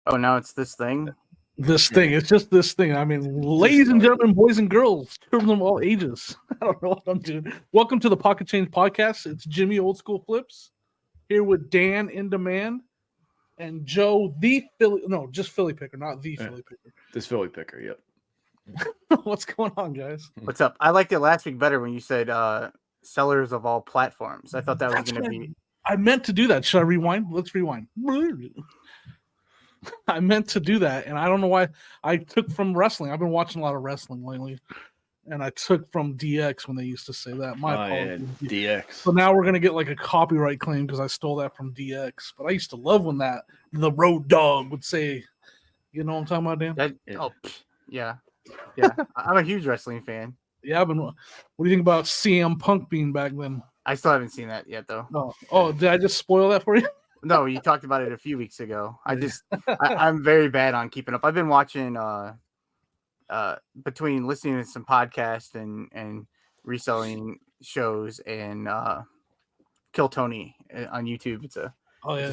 Oh, now it's this thing. This thing. It's just this thing. I mean, ladies and gentlemen, boys and girls, children of all ages. I don't know what I'm doing. Welcome to the Pocket Change Podcast. It's Jimmy Old School Flips here with Dan in Demand and Joe the Philly. No, just Philly Picker, not the Philly Picker. This Philly Picker. Yep. What's going on, guys? What's up? I liked it last week better when you said sellers of all platforms. I thought that was going to be. I meant to do that. Should I rewind? Let's rewind. I meant to do that, and I don't know why. I took from wrestling. I've been watching a lot of wrestling lately, and I took from DX when they used to say that. My apologies. Yeah, DX. So now we're gonna get like a copyright claim because I stole that from DX. But I used to love when the Road Dogg would say, you know what I'm talking about, Dan? Yeah. I'm a huge wrestling fan. Yeah, I've been. What do you think about CM Punk being back then? I still haven't seen that yet, though. Oh, did I just spoil that for you? No, you talked about it a few weeks ago. I'm very bad on keeping up. I've been watching between listening to some podcasts and reselling shows and Kill Tony on YouTube. It's a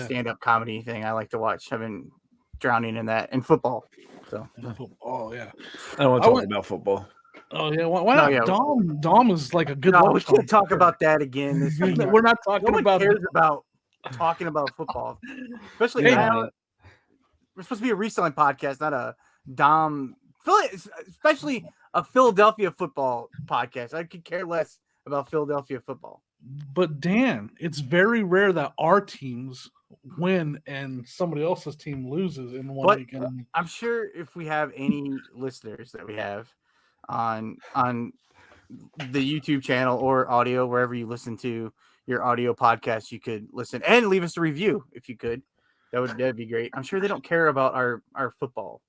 stand-up comedy thing I like to watch. I've been drowning in that and football. So oh yeah, I don't want to talk about football. Oh yeah, why not? Yeah. Dom is like a good. No, we can't talk about that again. We're not talking about. Cares about talking about football, especially now. We're supposed to be a reselling podcast, not a Dom. Especially a Philadelphia football podcast. I could care less about Philadelphia football. But Dan, it's very rare that our teams win and somebody else's team loses in one weekend. I'm sure if we have any listeners that we have on the YouTube channel or audio, wherever you listen to your audio podcast, you could listen and leave us a review if you could. That'd be great. I'm sure they don't care about our football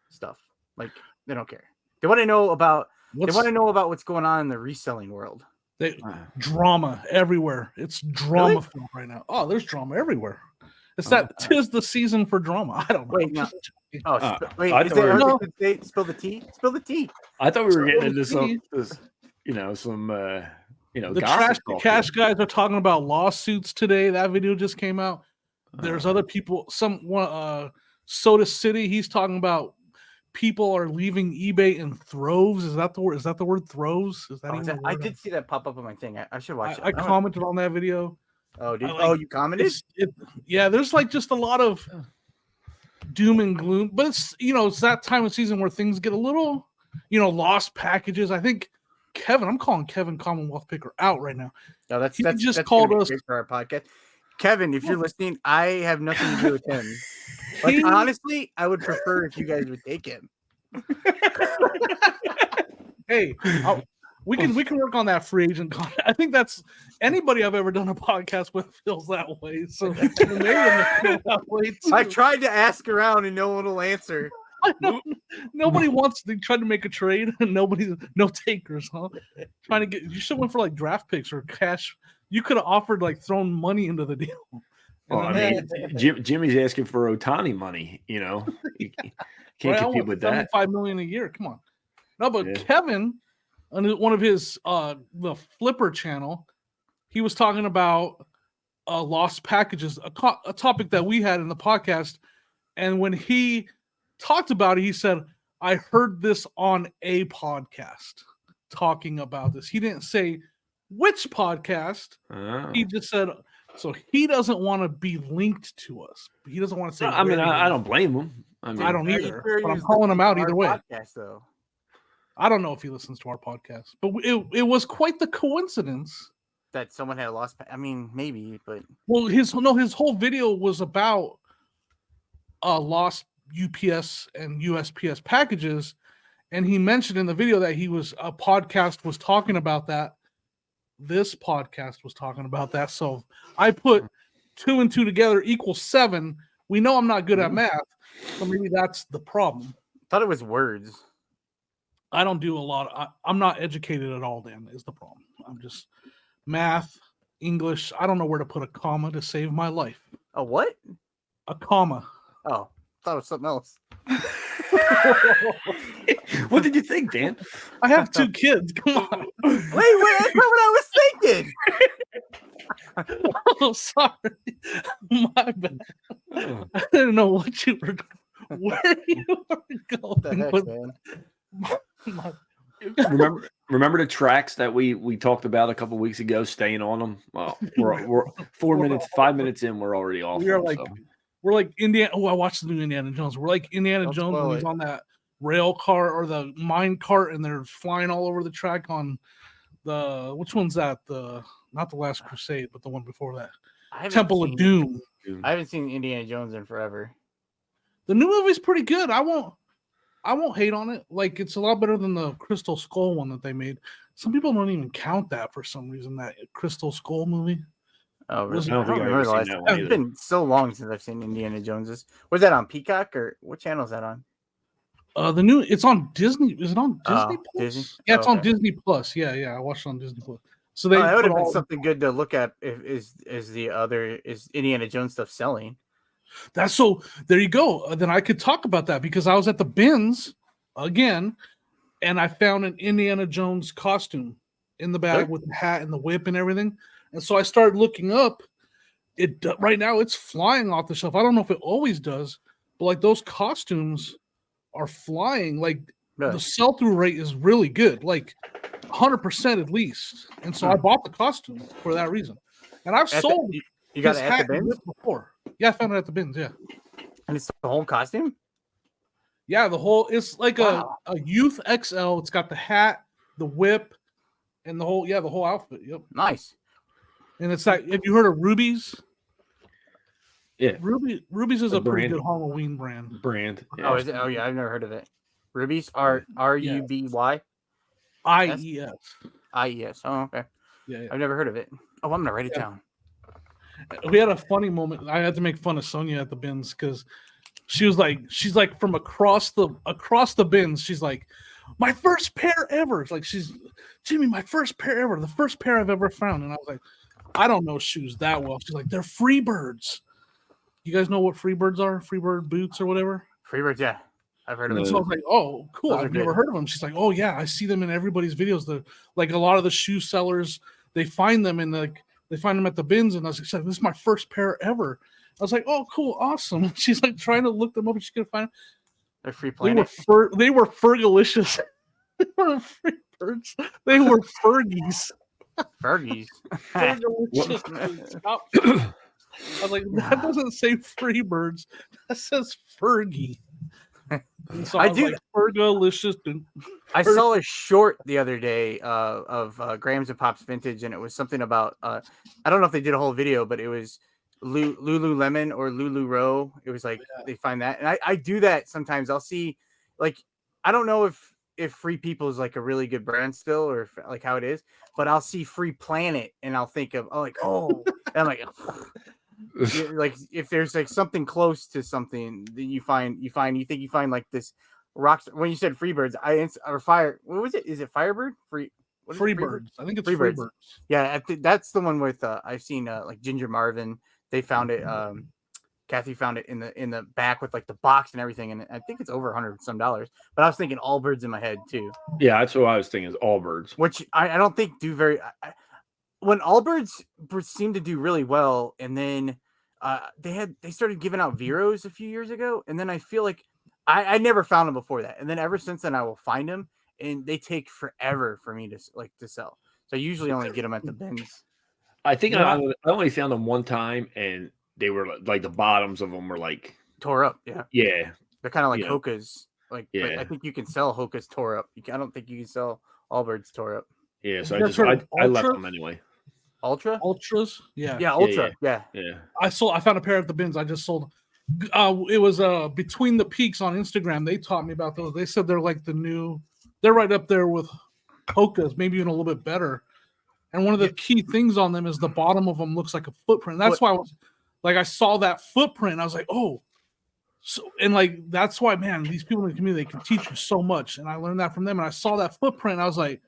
stuff. Like they don't care. They want to know about what's going on in the reselling world. Drama everywhere. It's drama filled right now. Oh, there's drama everywhere. It's tis the season for drama. I don't know. Wait, no. Spill the tea. Spill the tea. I thought we were getting into some the cash guys are talking about lawsuits today. That video just came out. There's other people. Soda City. He's talking about people are leaving eBay in throves. Is that the word? Is that the word throves? Is that? I did see that pop up on my thing. I should watch it. I commented on that video. Oh, dude. You commented? Yeah, there's like just a lot of doom and gloom, but it's that time of season where things get a little, lost packages. I think I'm calling Kevin Commonwealth Picker out right now. No, that's called us for our podcast. Kevin, if you're listening, I have nothing to do with him. Like honestly, I would prefer if you guys would take him. Hey, we can work on that free agent contract. I think that's anybody I've ever done a podcast with feels that way. So maybe that way too. I tried to ask around and no one will answer. Nobody wants to try to make a trade and no takers, huh? Trying to get you should went for like draft picks or cash. You could have offered like thrown money into the deal. Jimmy's asking for Ohtani money. You can't compete with that. $5 million a year. Come on. No, but Kevin, on one of his the Flipper channel, he was talking about lost packages, a topic that we had in the podcast. And when he talked about it, he said, "I heard this on a podcast talking about this." He didn't say which podcast. He just said, so he doesn't want to be linked to us. He doesn't want to say. I don't blame him. I don't either. But I'm calling him out either way. Podcast, I don't know if he listens to our podcast, but it was quite the coincidence that someone had lost. I mean, maybe, but his whole video was about lost UPS and USPS packages, and he mentioned in the video that a podcast was talking about that. This podcast was talking about that. So I put 2 and 2 together equals 7. We know I'm not good at math, so maybe that's the problem. I thought it was words. I don't do a lot. I'm not educated at all, Dan, is the problem. I'm just math, English. I don't know where to put a comma to save my life. A what? A comma. Oh, I thought it was something else. What did you think, Dan? I have 2 kids. Come on. Wait, that's not what I was thinking. Oh, sorry. My bad. I didn't know what you were. where you are What the going heck, with man? Remember the tracks that we talked about a couple weeks ago, staying on them? Well, we're 5 minutes in, we're already off. We are like we're like Indiana. Oh, I watched the new Indiana Jones. We're like Indiana Don't Jones when spoil he's it. on that rail car or the mine cart and they're flying all over the track on the which one's that? The not the Last Crusade, but the one before that. Temple of Doom. I haven't seen Indiana Jones in forever. The new movie's pretty good. I won't hate on it. Like it's a lot better than the Crystal Skull one that they made. Some people don't even count that for some reason. That Crystal Skull movie. Oh, really? I don't think I've ever seen that one It's been so long since I've seen Indiana Jones's. Was that on Peacock or what channel is that on? The new it's on Disney. Is it on Disney Plus? Disney? Yeah, it's on Disney Plus. Yeah, I watched it on Disney Plus. So they that would have been something good to look at. Is Indiana Jones stuff selling? That's so. There you go. Then I could talk about that because I was at the bins again, and I found an Indiana Jones costume in the bag with the hat and the whip and everything. And so I started looking up. It right now it's flying off the shelf. I don't know if it always does, but like those costumes are flying. Like the sell-through rate is really good, like 100% at least. And so I bought the costume for that reason. And I've sold you got it at the bins before. Yeah, I found it at the bins. Yeah, and it's the whole costume. Yeah, the whole it's like a youth XL. It's got the hat, the whip, and the whole outfit. Yep, nice. And it's like, have you heard of Ruby's? Yeah, Ruby's is a pretty good Halloween brand. Yeah. Oh, is it? Oh, yeah, I've never heard of it. Ruby's RUBY. IES. IES. Oh, okay. Yeah. I've never heard of it. Oh, I'm gonna write it down. We had a funny moment. I had to make fun of Sonia at the bins because she's like from across the bins. She's like, my first pair ever. It's like Jimmy, my first pair ever. The first pair I've ever found. And I was like, I don't know shoes that well. She's like, they're Freebirds. You guys know what Freebirds are? Freebird boots or whatever? Freebirds, yeah. I've heard of them. So I was like, oh, cool. I've never heard of them. She's like, oh, yeah, I see them in everybody's videos. Like a lot of the shoe sellers, they find them they find them at the bins. And I was like, this is my first pair ever. I was like, oh, cool, awesome. She's like trying to look them up and she's going to find them. They're Free Planet. They were Fergalicious. They were Freebirds. They were Fergies. Fergies. Stop. I was like, that doesn't say Freebirds. That says Fergie. And so I do like, Fergalicious. I saw a short the other day of Grams and Pops Vintage, and it was something about I don't know if they did a whole video, but it was Lululemon or Lululemon. It was like they find that, and I do that sometimes. I'll see, like, I don't know if Free People is like a really good brand still, or if, like how it is, but I'll see Free Planet, and I'll think of and I'm like. Like if there's like something close to something that you find like this rock. When you said Freebirds, what was it? Is it Firebird? Freebirds. I think it's Freebirds. Yeah, that's the one with I've seen like Ginger Marvin. They found it. Kathy found it in the back with like the box and everything, and I think it's over $100 some. But I was thinking Allbirds in my head too. Yeah, that's what I was thinking is Allbirds, which I don't think do very. When Allbirds seemed to do really well, and then they started giving out Veros a few years ago, and then I feel like I never found them before that, and then ever since then I will find them, and they take forever for me to sell. So I usually only get them at the bins. I think I only found them one time, and they were like the bottoms of them were like tore up. Yeah, they're kind of like Hoka's. Like I think you can sell Hoka's tore up. I don't think you can sell Allbirds tore up. Yeah, so I left them anyway. Ultras, yeah, Ultra, yeah. I found a pair at the bins. I just sold. It was Between the Peaks on Instagram. They taught me about those. They said they're like they're right up there with Hoka's, maybe even a little bit better. And one of the key things on them is the bottom of them looks like a footprint. That's why I saw that footprint. I was like, oh, so and like that's why, man, these people in the community, they can teach you so much. And I learned that from them. And I saw that footprint. And I was like.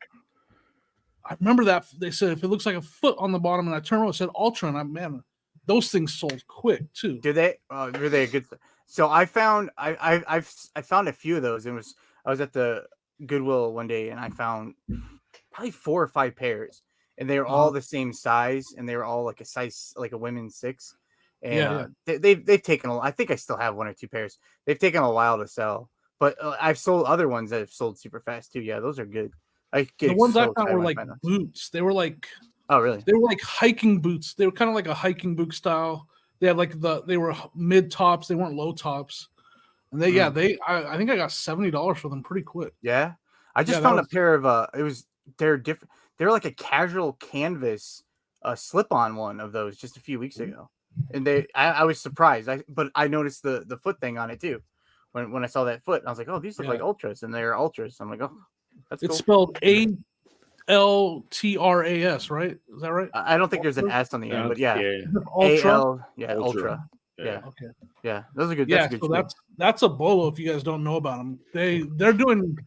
I remember that they said if it looks like a foot on the bottom, and I turned around and said Ultra, and those things sold quick too. Did they? Were they a good? So I found I found a few of those. I was at the Goodwill one day, and I found probably 4 or 5 pairs, and they were all the same size, and they were all like a size like a women's 6, And they've taken I think I still have 1 or 2 pairs. They've taken a while to sell, but I've sold other ones that have sold super fast too. Yeah, those are good. I get the ones I so found excited were when I like find those. boots. They were like Oh, really? They were like hiking boots. They were kind of like a hiking boot style. They had like they were mid tops. They weren't low tops. And I think I got $70 for them pretty quick. Yeah, I just found a pair of they're different. They're like a casual canvas slip-on one of those just a few weeks ago, and I was surprised. But I noticed the foot thing on it too. When I saw that foot, I was like, oh, these look like ultras, and they're ultras. I'm like, oh, that's cool. It's spelled ALTRAS, right? Is that right? I don't think there's an S on the end, but yeah, Ultra. Ultra. Yeah. Okay. Yeah, those are good. Yeah, that's so that's a bolo. If you guys don't know about them, they're doing.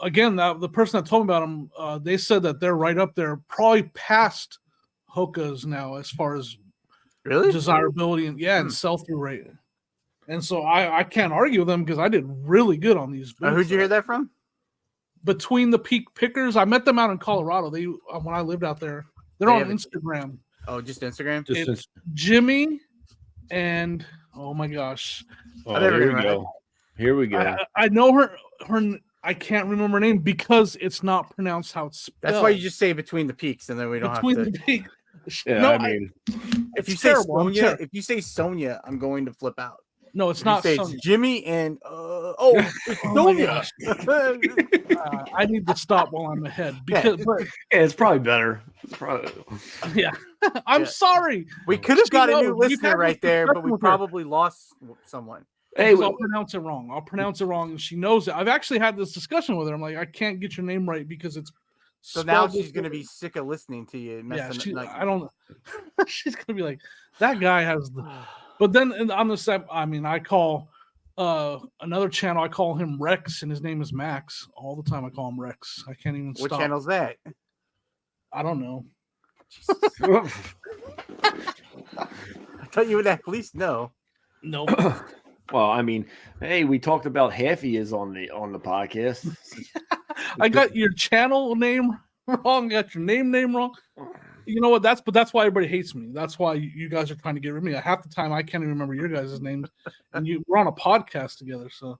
Again, the person that told me about them, they said that they're right up there, probably past Hoka's now as far as really desirability and sell through rate. And so I can't argue with them because I did really good on these boots. Who'd you hear that from? Between the Peak Pickers, I met them out in Colorado. They when I lived out there, they're on Instagram. Oh, just Instagram. It's Jimmy and oh my gosh, here we go. Here we go. I know her. I can't remember her name because it's not pronounced how it's spelled. That's why you just say Between the Peaks, and then we don't have to. The Peak. Yeah, no, I mean, if you say Sonia, Sonia, I'm going to flip out. No, it's not. It's Jimmy and it's Sonia. I need to stop while I'm ahead because it's probably better. Yeah, I'm sorry. We could have got a new listener right there, but we probably lost someone. Hey, I'll pronounce it wrong. And she knows it. I've actually had this discussion with her. I'm like, I can't get your name right because it's. So now she's gonna be sick of listening to you. I don't. She's gonna be like, that guy has the. But then on the side, I mean, I call another channel. I call him Rex, and his name is Max. All the time, I call him Rex. I can't even stop. What channel's that? I don't know. I thought you would at least know. No. Well, I mean, hey, we talked about Halfy is on the podcast. I got your channel name wrong. Got your name wrong. You know what? That's why everybody hates me. That's why you guys are trying to get rid of me. Half the time I can't even remember your guys' names, and we're on a podcast together. So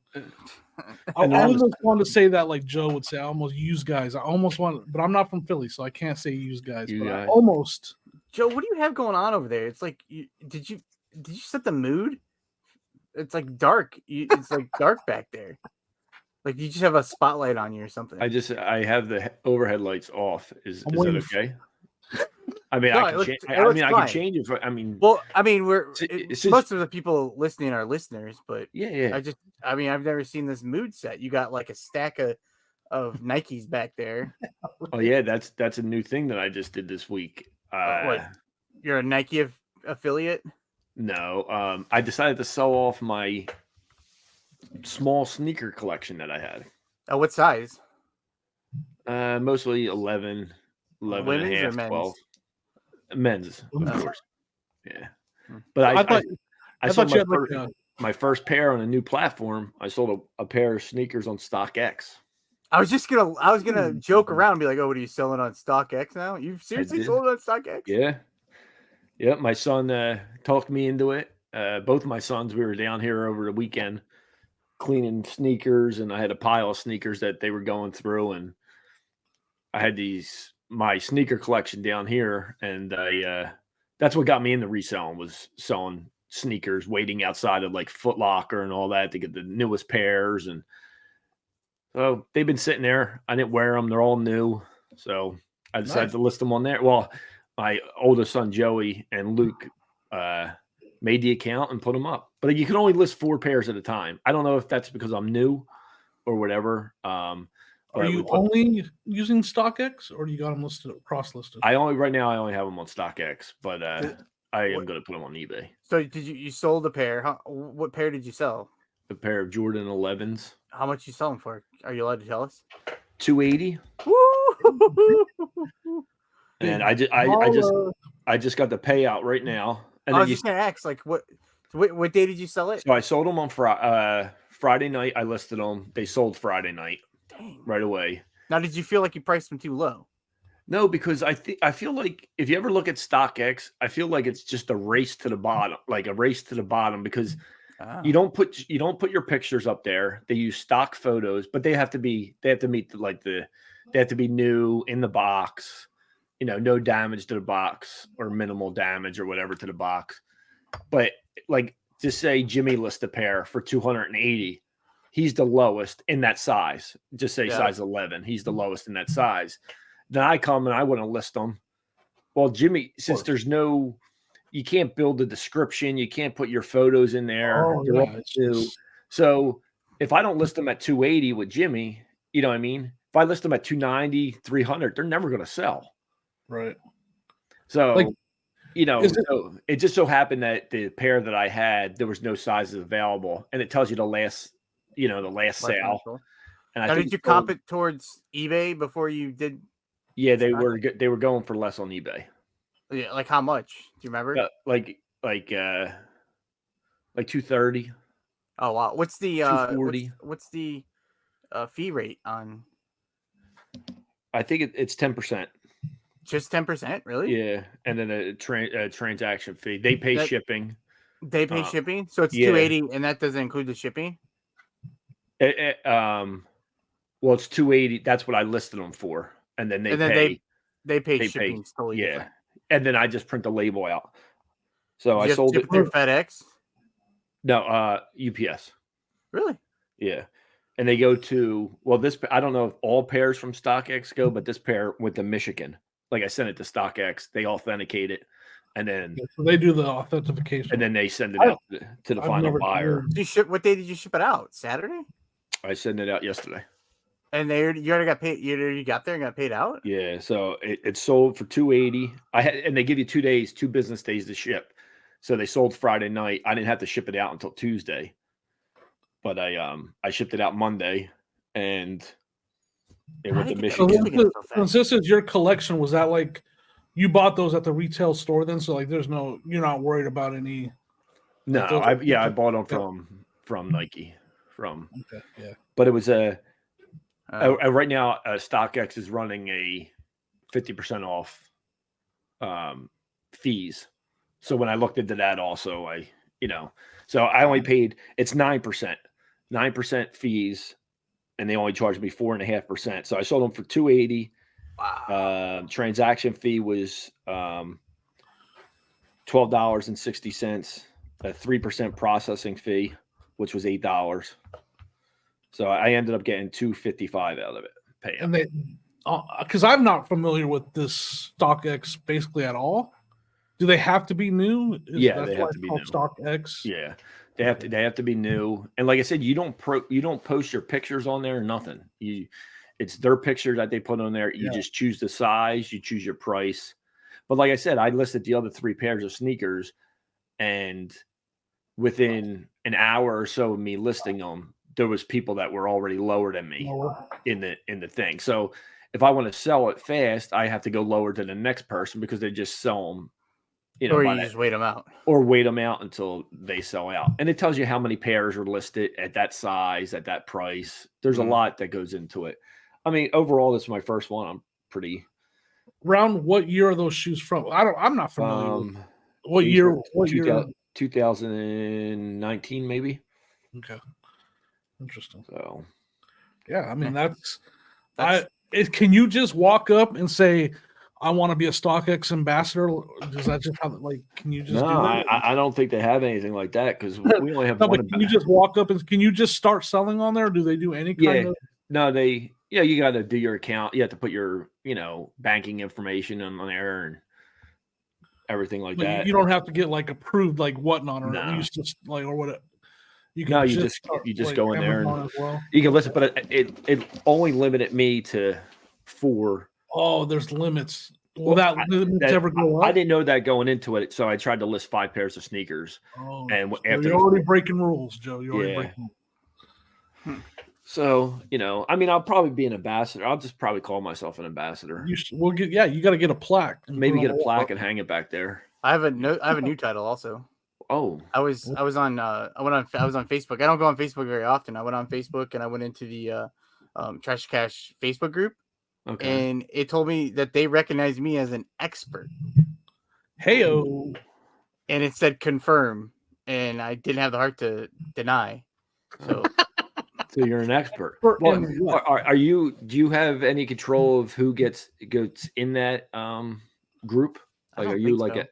I almost want to say that like Joe would say. I almost use guys. I almost want, but I'm not from Philly, so I can't say use guys. But I almost. Joe, what do you have going on over there? It's like did you set the mood? It's like dark. It's like dark back there. Like you just have a spotlight on you or something. I have the overhead lights off. Is that okay? I mean, I can change it. Well, I mean, most of the people listening are listeners, but yeah. I've never seen this mood set. You got like a stack of Nikes back there. Oh yeah, that's a new thing that I just did this week. What? You're a Nike affiliate? No, I decided to sell off my small sneaker collection that I had. Oh, what size? Mostly 11 and a half, 12. Men's, of course. Yeah. But I sold my first pair on a new platform. I sold a pair of sneakers on Stockx. I was gonna joke around and be like, "Oh, what are you selling on Stockx now? You've seriously sold on Stockx?" Yeah. Yep, my son talked me into it. Both of my sons, we were down here over the weekend cleaning sneakers, and I had a pile of sneakers that they were going through, and I had my sneaker collection down here, and that's what got me into reselling, was selling sneakers, waiting outside of like Foot Locker and all that to get the newest pairs, and so they've been sitting there. I didn't wear them; they're all new, so I decided to list them on there. Well, my oldest son, Joey, and Luke made the account and put them up. But you can only list 4 pairs at a time. I don't know if that's because I'm new or whatever. Are you only using StockX, or do you got them cross-listed? Right now I only have them on StockX, but I am going to put them on eBay. So did you sold a pair? What pair did you sell? A pair of Jordan 11s. How much you sell them for? Are you allowed to tell us? $280. And I just got the payout right now. And I was just gonna ask, like, what day did you sell it? So I sold them on Friday night. I listed them. They sold Friday night. Dang. Right away. Now, did you feel like you priced them too low? No, because I feel like if you ever look at StockX, I feel like it's just a race to the bottom, because you Oh. don't put your pictures up there. They use stock photos, but they have to meet they have to be new in the box, no damage to the box or minimal damage or whatever to the box. But like just say Jimmy lists a pair for 280. He's the lowest in that size. Just say size 11. He's the lowest in that size. Then I come and I want to list them. Well, Jimmy, since you can't build a description, you can't put your photos in there. Oh, yeah. So if I don't list them at 280 with Jimmy, you know what I mean? If I list them at 290, 300, they're never going to sell. Right. So, Like, so it just so happened that the pair that I had, there was no sizes available, and it tells you the last sale. And Now, did you comp it towards eBay before you did? Yeah, they were going for less on eBay. Yeah, like how much? Do you remember? Like 230. Oh wow, what's the 240? What's the fee rate on? I think it's 10%. Just 10%, really? Yeah, and then a transaction fee. They pay shipping. They pay shipping, so it's 280, and that doesn't include the shipping. Well, it's 280. That's what I listed them for, and then they pay shipping totally different. And then I just print the label out. So I sold it through FedEx. No, UPS. Really? Yeah. And they go to this. I don't know if all pairs from StockX go, but this pair went to Michigan. Like I sent it to StockX, they authenticate it, and then so they do the authentication, and then they send it out to the final buyer. What day did you ship it out? Saturday? I sent it out yesterday. And you already got paid. You already got there and got paid out. Yeah, so it sold for 280. And they give you 2 business days to ship. So they sold Friday night. I didn't have to ship it out until Tuesday, but I shipped it out Monday, and it went to Michigan. Since this is your collection, was that like you bought those at the retail store then? So like, you're not worried about any. No, I bought them from Nike. But it was right now StockX is running a 50% off fees. So when I looked into that also, so I only paid, it's 9% fees, and they only charged me 4.5%. So I sold them for 280. Wow. Transaction fee was $12.60. A 3% processing fee, which was $8. So I ended up getting $255 out of it. And they, because I'm not familiar with this StockX basically at all. Do they have to be new? They have to be new. StockX. Yeah, they have to be new. And like I said, you don't post your pictures on there or nothing. It's their picture that they put on there. You just choose the size, you choose your price. But like I said, I listed the other 3 pairs of sneakers, and within an hour or so of me listing them, there was people that were already lower than me in the thing. So if I want to sell it fast, I have to go lower to the next person because they just sell them. Or you just wait them out. Or wait them out until they sell out. And it tells you how many pairs are listed at that size, at that price. There's a lot that goes into it. I mean, overall, this is my first one. I'm pretty. Round, what year are those shoes from? I'm not familiar with what year. What year? 2019, maybe. Okay. Interesting. So, yeah, I mean, can you just walk up and say, I want to be a StockX ambassador? Does that just have can you just do that? I don't think they have anything like that because we only have one. But can you just walk up and can you just start selling on there? Or do they do any kind of? No, you got to do your account. You have to put your, banking information on there and everything like that. You don't have to get approved whatnot or at least just or what. You just go in there and you can listen, but it only limited me to 4. Oh, there's limits. Will that ever go up? I didn't know that going into it, so I tried to list 5 pairs of sneakers. Oh, and you're already breaking rules, Joe. You're already breaking rules. So, I mean, I'll probably be an ambassador. I'll just probably call myself an ambassador. You got to get a plaque. Maybe get a plaque and hang it back there. I have a new title also. Oh, I was on Facebook. I don't go on Facebook very often. I went on Facebook and I went into the Trash Cash Facebook group. Okay. and it told me that they recognize me as an expert, Heyo. and it said confirm, and I didn't have the heart to deny. So So you're an expert. For- Well, in what? are you? Do you have any control of who gets in that group? I Like, don't are you think like so.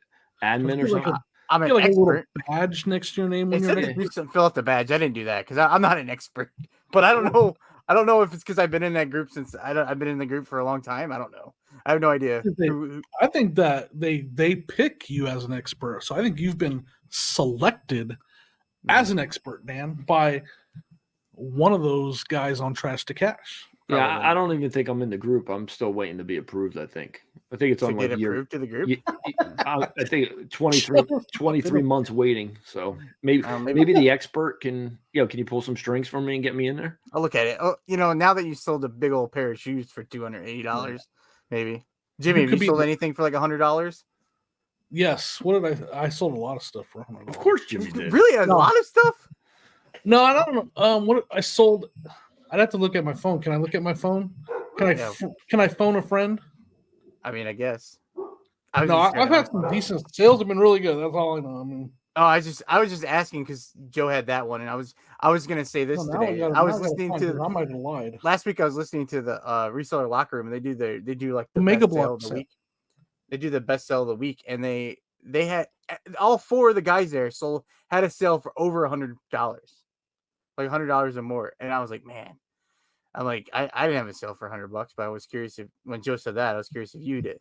an admin or Like something? I'm an a little expert. badge next to your name when It you're said an to expert. fill out the badge. I didn't do that because I'm not an expert. But I don't know. I don't know if it's because I've been in that group since I've been in the group for a long time. I don't know. I have no idea. I think that they pick you as an expert. So I think you've been selected as an expert, Dan, by one of those guys on Trash to Cash. Yeah, Probably. I don't even think I'm in the group. I'm still waiting to be approved. I think it's to on get like year. approved to the group. I think 23 months waiting. So maybe the expert can can you pull some strings for me and get me in there? I'll look at it. Oh, now that you sold a big old pair of shoes for $280, maybe. Jimmy, have you sold anything for like $100? Yes. What did I sold a lot of stuff for $100. Of course, Jimmy did. Really, a lot of stuff. No, I don't know. What I sold. I'd have to look at my phone. Can I look at my phone? Can I phone a friend? I mean, I guess. I've had some decent sales. Have been really good. That's all I know. I mean, I was just asking because Joe had that one, and I was gonna say this today. I was listening to. I might have lied. Last week I was listening to the reseller locker room, and they do like the mega best sale of the week. They do the best sale of the week, and they had all four of the guys there had a sale for over $100, like $100 or more, and I was like, man. I'm like, I didn't have a sale for $100, but I was curious when Joe said that. I was curious if you did.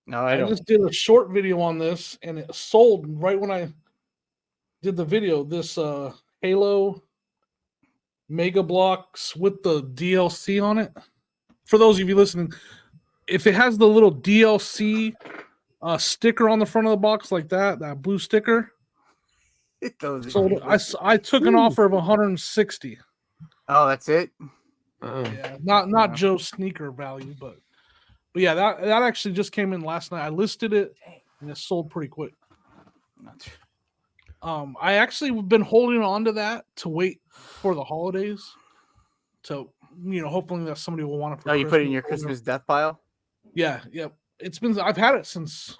No, I don't. Just did a short video on this, and it sold right when I did the video. This Halo Mega Blocks with the DLC on it. For those of you listening, if it has the little DLC sticker on the front of the box like that blue sticker, I took an offer of 160. Oh, that's it. Yeah, not Joe's sneaker value, but yeah, that actually just came in last night. I listed it and it sold pretty quick. I actually been holding on to that to wait for the holidays. So hopefully that somebody will want it for you put it in your Christmas death pile? Yeah. I've had it since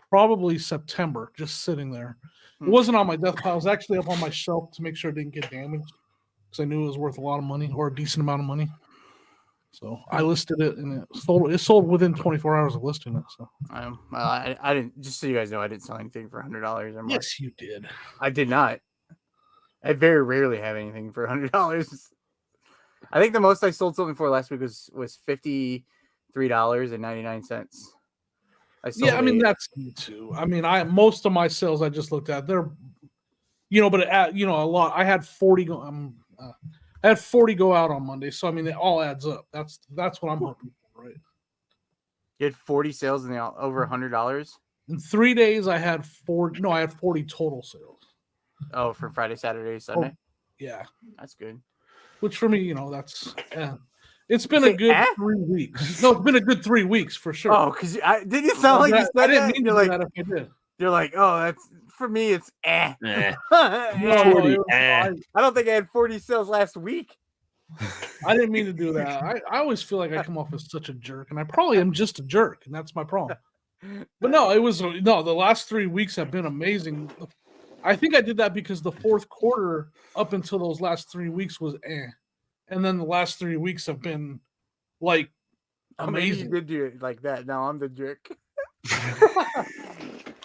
probably September, just sitting there. It wasn't on my death pile. It was actually up on my shelf to make sure it didn't get damaged, because I knew it was worth a lot of money, or a decent amount of money. So I listed it, and it sold within 24 hours of listing it. So I didn't. Just so you guys know, I didn't sell anything for $100 or more. Yes, you did. I did not. I very rarely have anything for $100. I think the most I sold something for last week was $53.99. I mean that's me too. I mean, most of my sales I just looked at, they're, but a lot. I had 40 go. I had 40 go out on Monday, so I mean it all adds up. That's what I'm hoping for, right? You had 40 sales and they all over $100. In 3 days, I had 40. No, I had 40 total sales. Oh, for Friday, Saturday, Sunday. Yeah, that's good. Which for me, that's. It's been a good 3 weeks. No, it's been a good 3 weeks for sure. Oh, because did it sound like you said I didn't that? mean to do that if I did. You're like, oh, that's for me. It's eh. I don't think I had 40 sales last week. I didn't mean to do that. I always feel like I come off as such a jerk, and I probably am just a jerk, and that's my problem. But no, the last 3 weeks have been amazing. I think I did that because the fourth quarter up until those last 3 weeks was and then the last 3 weeks have been like amazing. You did do it like that. Now I'm the jerk.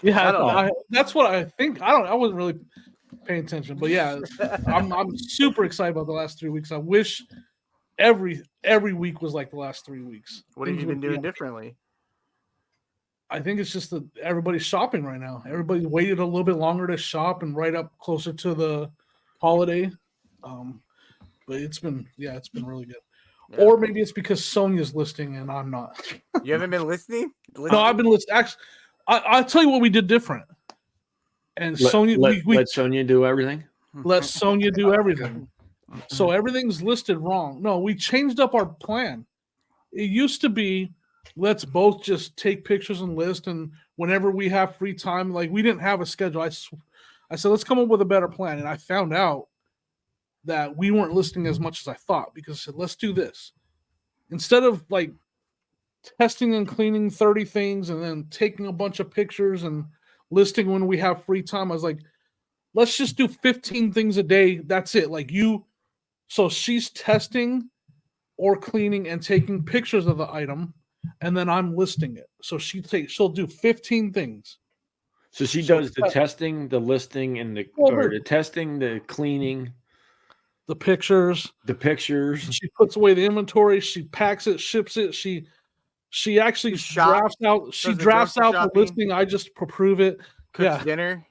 Yeah, that's what I think. I wasn't really paying attention, but yeah, I'm super excited about the last 3 weeks. I wish every week was like the last 3 weeks. What have you been doing differently? I think it's just that everybody's shopping right now. Everybody waited a little bit longer to shop and right up closer to the holiday. But it's been really good. Yeah. Or maybe it's because Sonia's listing and I'm not. You haven't been listening? No, I've been listening. Actually, I'll tell you what we did different. And Sonia, let Sonia do everything. Let Sonia do everything. So everything's listed wrong. No, we changed up our plan. It used to be, let's both just take pictures and list, and whenever we have free time, like we didn't have a schedule. I said, let's come up with a better plan. And I found out that we weren't listing as much as I thought, because I said, let's do this. Instead of like testing and cleaning 30 things and then taking a bunch of pictures and listing when we have free time. I was like, let's just do 15 things a day. That's it. Like so she's testing or cleaning and taking pictures of the item, and then I'm listing it. So she'll do 15 things. So she does the testing, the listing, and the testing, the cleaning, the pictures. She puts away the inventory. She packs it, ships it. She actually drafts out. She drafts out the listing. I just approve it. Cooks dinner.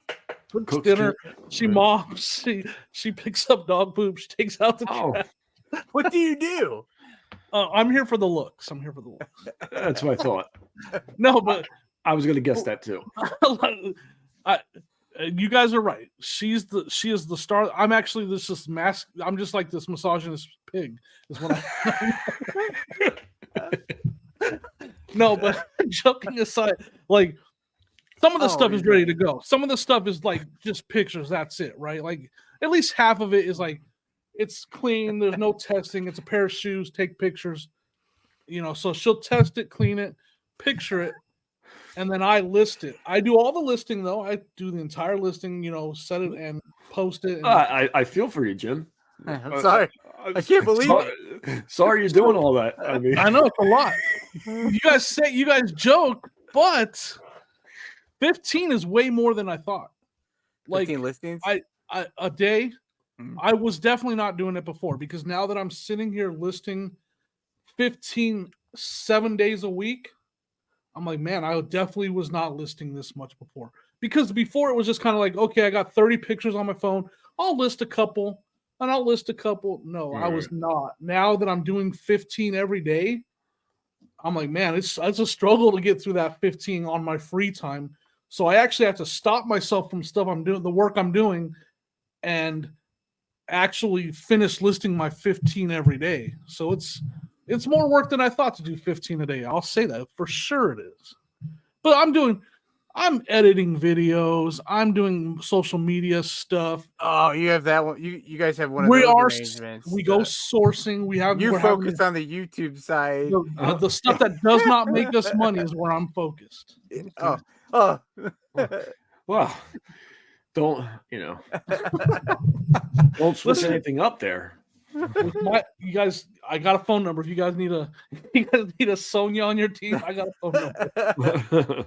Cooks dinner. She mops. She picks up dog poop. She takes out the trash. What do you do? I'm here for the looks. That's what I thought. No, but I was going to guess that too. You guys are right. She is the star. I'm actually this mask. I'm just like this misogynist pig. Is what I. No, but joking aside, like some of the stuff is ready to go. Some of the stuff is like just pictures. That's it, right? Like at least half of it is like it's clean. There's no testing. It's a pair of shoes. Take pictures. So she'll test it, clean it, picture it, and then I list it. I do all the listing though. I do the entire listing. Set it and post it. And I feel for you, Jim. I'm sorry. I can't believe it. Sorry you're doing all that. I mean, I know it's a lot. You guys joke, but 15 is way more than I thought. 15 listings? A day. I was definitely not doing it before because now that I'm sitting here listing 15 7 days a week, I'm like, man, I definitely was not listing this much before. Because before it was just kind of like, okay, I got 30 pictures on my phone. I'll list a couple. And I'll list a couple. No, I was not. Now that I'm doing 15 every day, I'm like, man, it's a struggle to get through that 15 on my free time. So I actually have to stop myself from stuff I'm doing, the work I'm doing, and actually finish listing my 15 every day. So it's more work than I thought to do 15 a day. I'll say that for sure it is. But I'm editing videos. I'm doing social media stuff. Oh, you have that one. You guys have one of those arrangements. We go sourcing. You're focused on the YouTube side. The stuff that does not make us money is where I'm focused. Oh. Well, don't switch anything up there. You guys, I got a phone number. If you guys need a Sonia on your team, I got a phone number.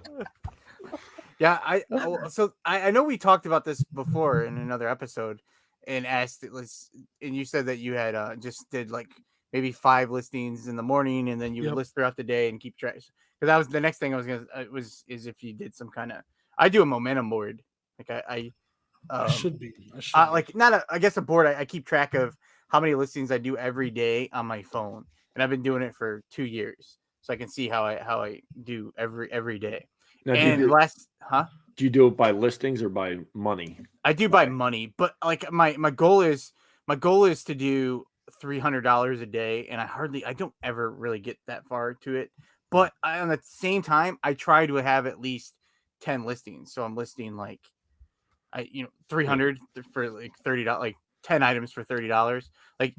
Yeah, I know we talked about this before in another episode, and and you said that you had just did like maybe 5 listings in the morning, and then you would list throughout the day and keep track. Because that was the next thing I was gonna is if you did some kind of. I do a momentum board, like I should be. Like not I guess a board. I keep track of how many listings I do every day on my phone, and I've been doing it for 2 years, so I can see how I do every day. Now, do you do it by listings or by money? I do by money, but like my goal is to do $300 a day, and I don't ever really get that far to it. But on the same time, I try to have at least 10 listings, so I'm listing like 300 for like $30, like 10 items for $30. Like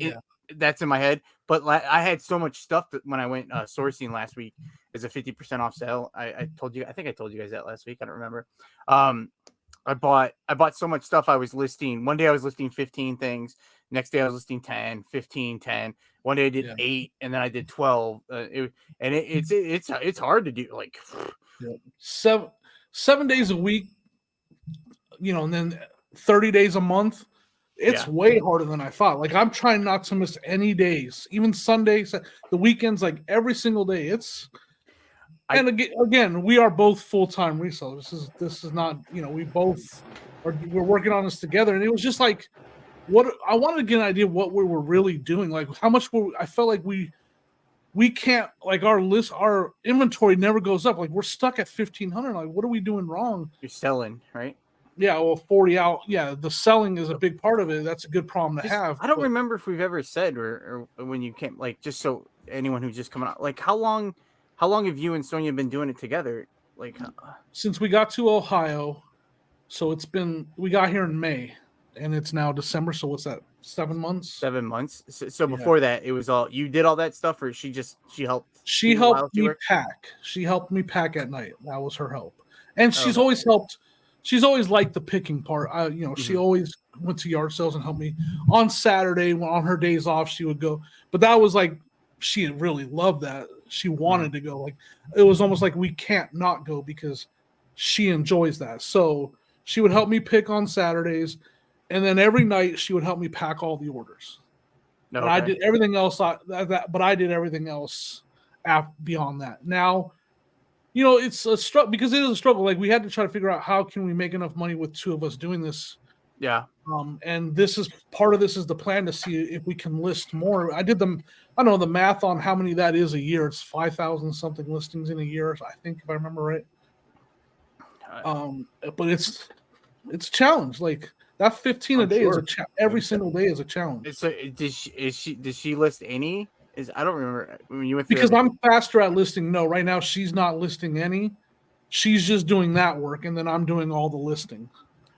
that's in my head. But I had so much stuff that when I went sourcing last week is a 50% off sale. I think I told you guys that last week. I don't remember. I bought so much stuff. I was listing one day I was listing 15 things. Next day I was listing 10, 15, 10. One day I did 8, and then I did 12. It's hard to do. Like 7 days a week, and then 30 days a month. It's way harder than I thought. Like I'm trying not to miss any days, even Sundays, the weekends, like every single day. And again, we are both full-time resellers. This is not, we're working on this together. And it was just like, I wanted to get an idea of what we were really doing. Like how much I felt like we can't, like our inventory never goes up. Like we're stuck at 1,500. Like what are we doing wrong? You're selling, right? Yeah, well, 40 out. Yeah, the selling is a big part of it. That's a good problem to have. I don't remember if we've ever said or when you came, like, just so anyone who's just coming out, like, how long have you and Sonia been doing it together? Like, since we got to Ohio, so we got here in May, and it's now December. So what's that? 7 months. 7 months. So before that, it was all you did all that stuff, or she helped. She helped me pack. She helped me pack at night. That was her help, and she's always helped. She's always liked the picking part. She always went to yard sales and helped me on Saturday. On her days off, she would go. But that was like she really loved that. She wanted to go. Like it was almost like we can't not go because she enjoys that. So she would help me pick on Saturdays. And then every night she would help me pack all the orders. Okay. And I did everything else. But I did everything else beyond that. Now, it's a struggle because it is a struggle. Like we had to try to figure out how can we make enough money with two of us doing this. Yeah. And this is part of this is the plan to see if we can list more. I did the math on how many that is a year. It's 5,000 something listings in a year, I think, if I remember right. But it's a challenge. Like. That 15 a day is every single day is a challenge. So does she list any? I don't remember when you went through because I'm faster at listing. No, right now she's not listing any. She's just doing that work, and then I'm doing all the listing.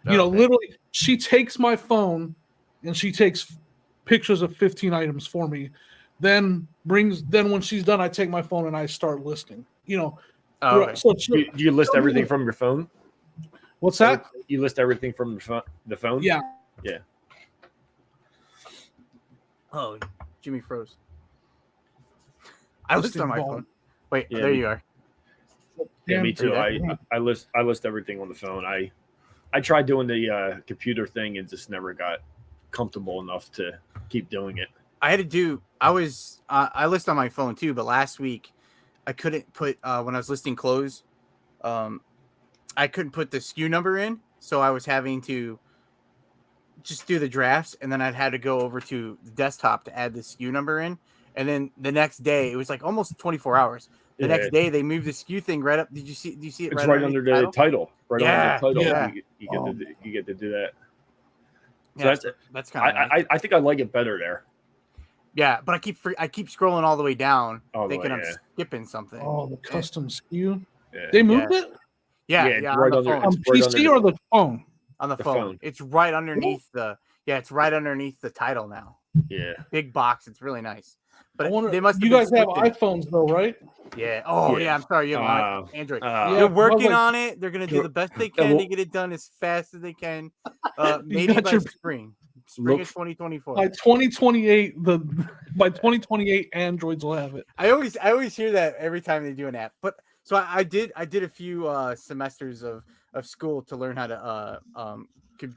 Literally, she takes my phone and she takes pictures of 15 items for me. Then when she's done, I take my phone and I start listing. Okay. So do you list everything from your phone? What's that? You list everything from the phone? Yeah. Yeah. Oh, Jimmy froze. I list on my phone. Wait, there you are. Yeah, me too. I list everything on the phone. I tried doing the computer thing and just never got comfortable enough to keep doing it. I list on my phone too, but last week I couldn't put when I was listing clothes, I couldn't put the SKU number in, so I was having to just do the drafts, and then I'd had to go over to the desktop to add the SKU number in, and then the next day it was like almost 24 hours. The next day they moved the SKU thing right up. Do you see it? It's right under the title. Right under the title. Yeah. You get to do that. So that's kind of nice. I think I like it better there. Yeah, but I keep scrolling all the way down, thinking I'm skipping something. Oh, the custom SKU. Yeah. They moved it. Yeah, right on the phone. On PC or the phone? On the phone. It's right underneath it's right underneath the title now. Yeah. Big box. It's really nice. But they must. You guys have iPhones though, right? Yeah. Oh yeah. I'm sorry. You have Android. They're working on it. They're gonna do the best they can to get it done as fast as they can. Maybe by spring of 2024. By 2028, by 2028, Androids will have it. I always hear that every time they do an app. But so I did a few semesters of school to learn how to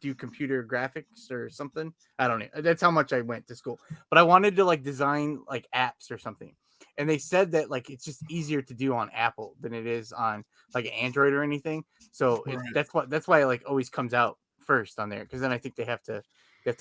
do computer graphics or something. I don't know. That's how much I went to school. But I wanted to design apps or something. And they said that it's just easier to do on Apple than it is on Android or anything. So that's why it always comes out first on there, because then I think they have to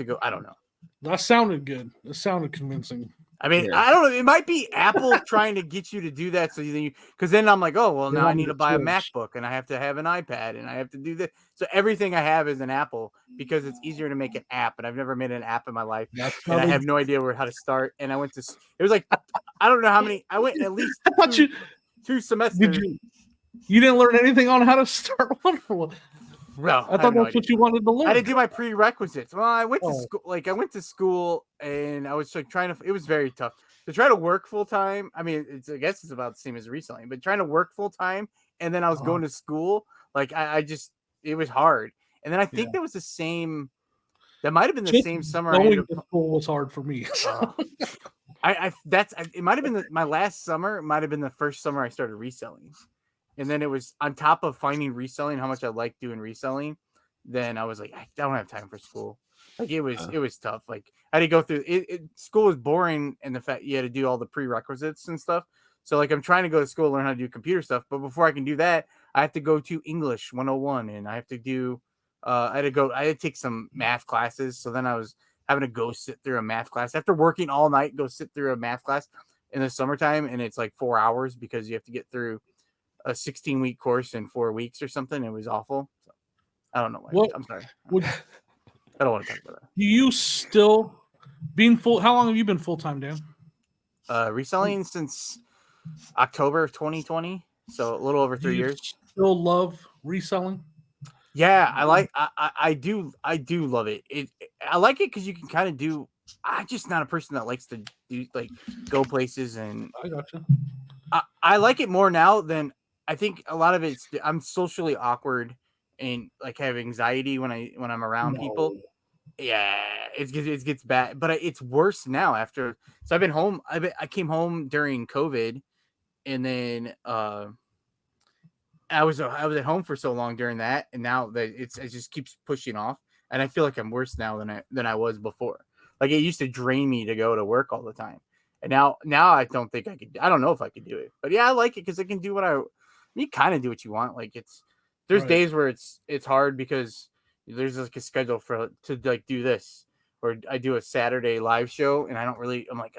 go. I don't know. That sounded good. It sounded convincing. I mean, I don't know. It might be Apple trying to get you to do that. So because then I'm like, oh, well, now I need to buy a MacBook and I have to have an iPad and I have to do this. So everything I have is an Apple because it's easier to make an app. And I've never made an app in my life. And I have no idea how to start. And I went to, it was I don't know how many, I went at least two semesters. You didn't learn anything on how to start one? No, I thought that's what you wanted to learn. I didn't do my prerequisites. Well, I went to school. I went to school, and I was trying to. It was very tough to try to work full time. I mean, I guess it's about the same as reselling, but trying to work full time, and then I was going to school. It was hard. And then I think that was the same. That might have been the same summer. Going to school was hard for me. It might have been my last summer. It might have been the first summer I started reselling. And then it was on top of finding reselling, how much I liked doing reselling. Then I was like, I don't have time for school. It was tough. I had to go through it. School was boring, and the fact you had to do all the prerequisites and stuff. So I'm trying to go to school, learn how to do computer stuff. But before I can do that, I have to go to English 101, and I have to do. I had to take some math classes. So then I was having to go sit through a math class after working all night. Go sit through a math class in the summertime, and it's 4 hours because you have to get through a 16-week course in 4 weeks or something. It was awful. So, I don't know why. I'm sorry. I don't want to talk about that. You still being full? How long have you been full time, Dan? Reselling since October of 2020, so a little over 3 years. Still love reselling? Yeah, I do love it. I like it because you can kind of do. I'm just not a person that likes to do like go places, and I gotcha. I like it more now than I think a lot of it's. I'm socially awkward and like have anxiety when I'm around people. No. Yeah, it gets bad, but it's worse now after. So I've been home. I came home during COVID, and then I was at home for so long during that, and now that it just keeps pushing off, and I feel like I'm worse now than I was before. Like it used to drain me to go to work all the time, and now I don't think I could. I don't know if I could do it, but yeah, I like it because I can do what you kind of do what you want. Like there's Right. days where it's hard because there's like a schedule to like do this, or I do a Saturday live show, and I don't really. I'm like,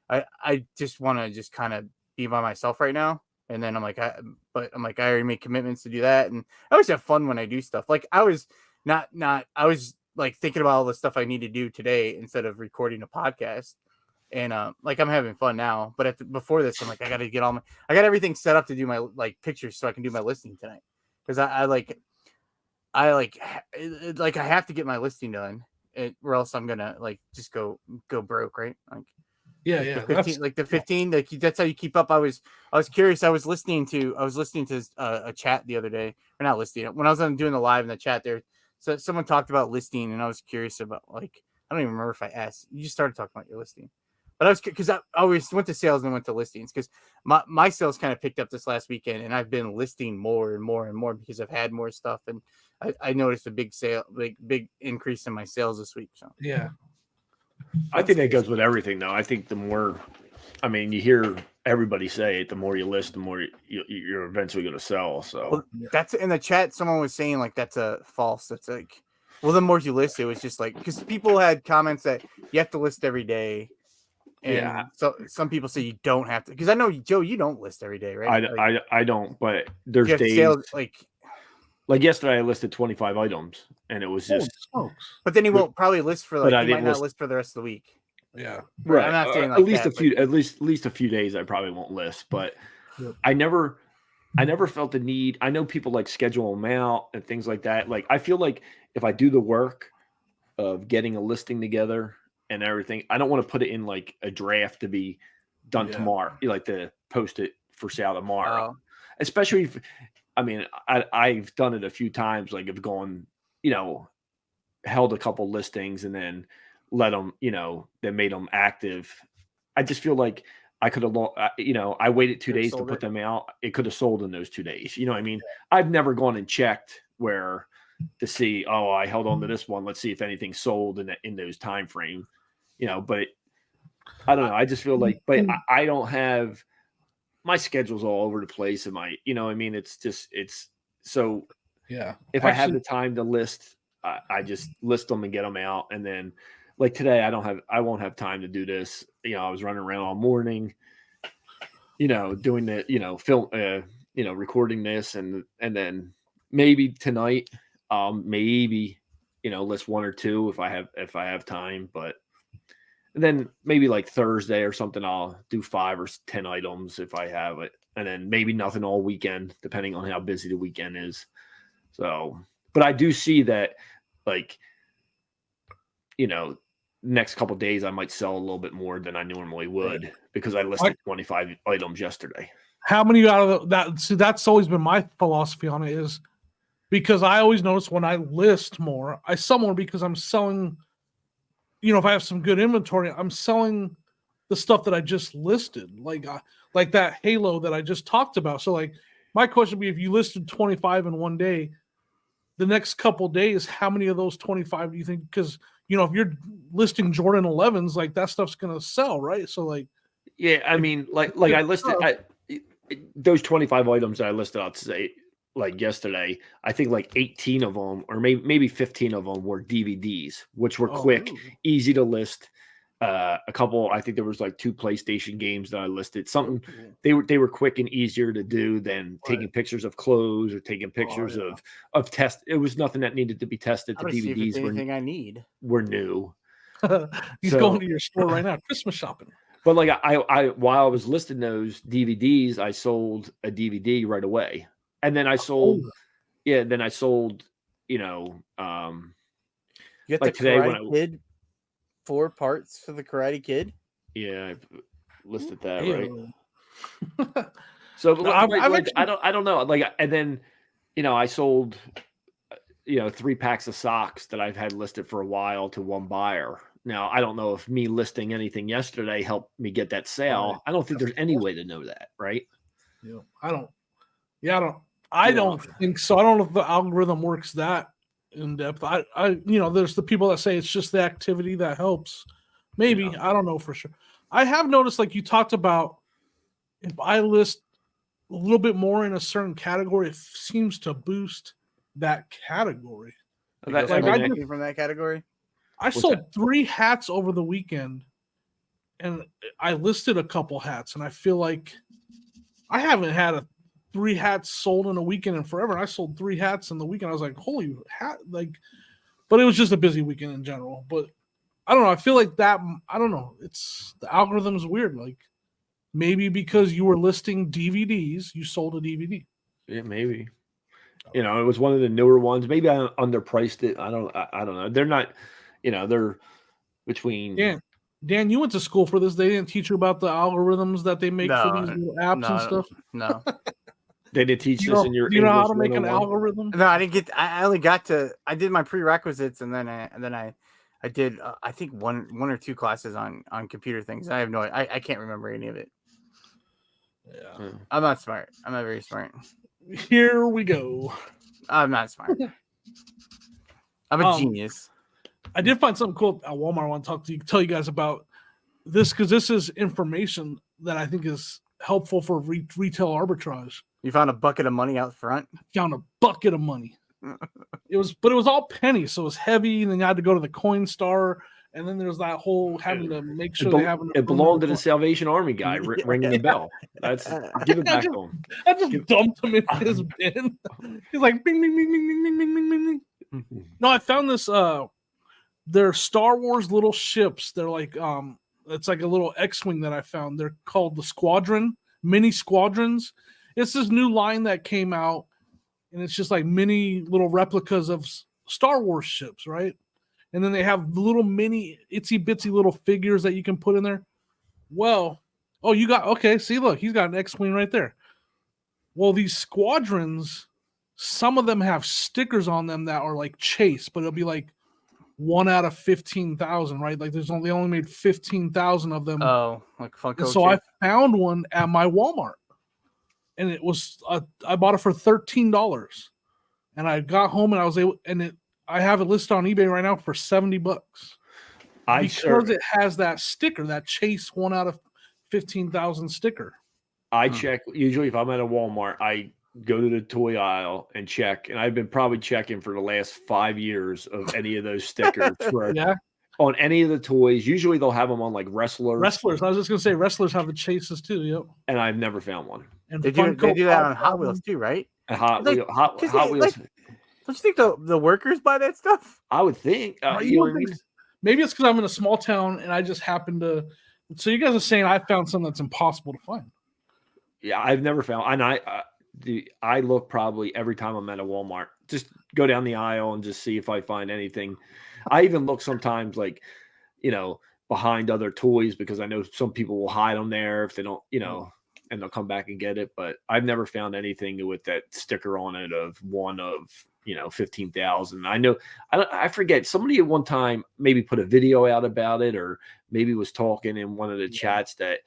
I just want to just kind of be by myself right now. And then I'm like, I already made commitments to do that, and I always have fun when I do stuff. Like I was I was like thinking about all the stuff I need to do today instead of recording a podcast, and like I'm having fun now. But before this, I'm like, I got everything set up to do my like pictures so I can do my listing tonight because I have to get my listing done, or else I'm gonna like just go broke, right? Like Yeah, like yeah. the 15 like the 15 like that's how you keep up. I was curious. I was listening to a chat the other day, or not listening when I was doing the live in the chat there. So someone talked about listing, and I was curious about like I don't even remember if I asked. You just started talking about your listing, but I was because I always went to sales and went to listings because my sales kind of picked up this last weekend, and I've been listing more and more and more because I've had more stuff, and I noticed a big increase in my sales this week. So Yeah. I think that goes with everything, though. I think the more, I mean, you hear everybody say it, the more you list, the more you're eventually going to sell. So well, that's in the chat. Someone was saying like that's a false. That's like, well, the more you list, it was just like because people had comments that you have to list every day, and yeah, so some people say you don't have to. Because I know Joe, you don't list every day, right? I don't, but there's you have days sales like yesterday I listed 25 items and it was Holy just, smokes. but then he won't probably list for but like I he might didn't not list list for the rest of the week. Yeah. right. I'm not saying at like least that, a few, at least a few days I probably won't list, but Yep. I never felt the need. I know people like schedule them out and things like that. Like I feel like if I do the work of getting a listing together and everything, I don't want to put it in like a draft to be done tomorrow. You like to post it for sale tomorrow, especially if, I mean, I've done it a few times. Like I've gone, held a couple listings and then let them, then made them active. I just feel like I could have, I waited 2 days to put them out. It could have sold in those 2 days. You know what I mean? I've never gone and checked where to see, oh, I held on to this one. Let's see if anything sold in those time frame, but I don't know. I just feel like, but I don't have, my schedule's all over the place. And I mean, it's so yeah. If I have the time to list, I just list them and get them out. And then like today, I won't have time to do this. I was running around all morning, doing the, film, recording this and then maybe tonight, maybe, list one or two if I have time, but then maybe like Thursday or something, I'll do 5 or 10 items if I have it. And then maybe nothing all weekend, depending on how busy the weekend is. So, but I do see that like, next couple of days, I might sell a little bit more than I normally would because I listed 25 items yesterday. How many out of that? See, that's always been my philosophy on it is because I always notice when I list more, I sell more because I'm selling, if I have some good inventory, I'm selling the stuff that I just listed, like that Halo that I just talked about. So like my question would be, if you listed 25 in one day, the next couple days, how many of those 25 do you think? Because if you're listing Jordan 11s, like that stuff's gonna sell, right? So like, yeah, I mean, like I listed those 25 items that I listed out today, like yesterday. I think like 18 of them, or maybe 15 of them, were DVDs, which were quick, easy to list. A couple, I think there was like 2 PlayStation games that I listed. Something they were quick and easier to do than taking pictures of clothes or taking pictures of test. It was nothing that needed to be tested. The DVDs anything I need were new. He's going to your store right now, Christmas shopping. But like I while I was listing those DVDs, I sold a DVD right away, and then I sold, then I sold you know, You got like the today when Karate Kid 4 parts for the Karate Kid. I listed that right. Ew. So No, I've like actually, I don't know. Like, and then, I sold, 3 packs of socks that I've had listed for a while to one buyer. Now, I don't know if me listing anything yesterday helped me get that sale. Right. I don't think there's any way to know that, right? yeah, I don't. Yeah, I You don't think so. I don't know if the algorithm works that in depth. There's the people that say it's just the activity that helps. Maybe. Yeah. I don't know for sure. I have noticed, like you talked about, if I list a little bit more in a certain category, it seems to boost that category. That, Like, anything from that category. I sold 3 hats over the weekend, and I listed a couple hats, and I feel like I haven't had 3 hats sold in a weekend in forever. And I sold 3 hats in the weekend. I was like, holy hat! Like, but it was just a busy weekend in general. But I don't know. I feel like that. I don't know. It's the algorithm is weird. Like, maybe because you were listing DVDs, you sold a DVD. Yeah, maybe. It was one of the newer ones. Maybe I underpriced it. I don't know. They're not, they're between. Dan, you went to school for this. They didn't teach you about the algorithms that they make for these little apps and stuff. No. They didn't teach this in your. Do you know how to English make an 101? algorithm? No, I didn't get. I only got to. I did my prerequisites, and then I did. I think one or two classes on computer things. I have no. I can't remember any of it. Yeah. I'm not smart. I'm not very smart. Here we go. I'm not smart. I'm a genius. I did find something cool at Walmart. I want to tell you guys about this, because this is information that I think is helpful for retail arbitrage. You found a bucket of money out front. Found a bucket of money. It was all pennies, so it was heavy. And then you had to go to the Coinstar, and then there's that whole having to make sure they have. It belonged to the Salvation Army guy ringing the bell. Give it back to him. I just dumped him into his bin. He's like, bing, bing, bing, bing, bing, bing, bing, bing, bing. No, I found this. They're Star Wars little ships. They're like, it's like a little X-wing that I found. They're called the Squadron, mini squadrons. It's this new line that came out, and it's just like mini little replicas of Star Wars ships, right? And then they have little mini itsy bitsy little figures that you can put in there. Well, see, look, he's got an X-wing right there. Well, these squadrons, some of them have stickers on them that are like Chase, but it'll be like 1 out of 15,000, right? Like they only made 15,000 of them. Oh, like Funko. And so I found one at my Walmart, and it was I bought it for $13, and I got home and I was able, and I have it listed on eBay right now for $70 because it has that sticker, that Chase 1 out of 15,000 sticker. I check usually if I'm at a Walmart, I go to the toy aisle and check, and I've been probably checking for the last 5 years of any of those stickers on any of the toys. Usually they'll have them on like Resellers. I was just gonna say Resellers have the Chases too. Yep. And I've never found one. And they do that on Hot Wheels too, right? Hot Wheels. Don't you think the workers buy that stuff? I would think. You know what I mean? Maybe it's because I'm in a small town and I just happen to. So you guys are saying I found something that's impossible to find. Yeah, I've never found. And I look probably every time I'm at a Walmart. Just go down the aisle and just see if I find anything. I even look sometimes like, behind other toys because I know some people will hide them there if they don't, and they'll come back and get it. But I've never found anything with that sticker on it of 1 of 15,000. I know I forget, somebody at one time maybe put a video out about it, or maybe was talking in one of the chats that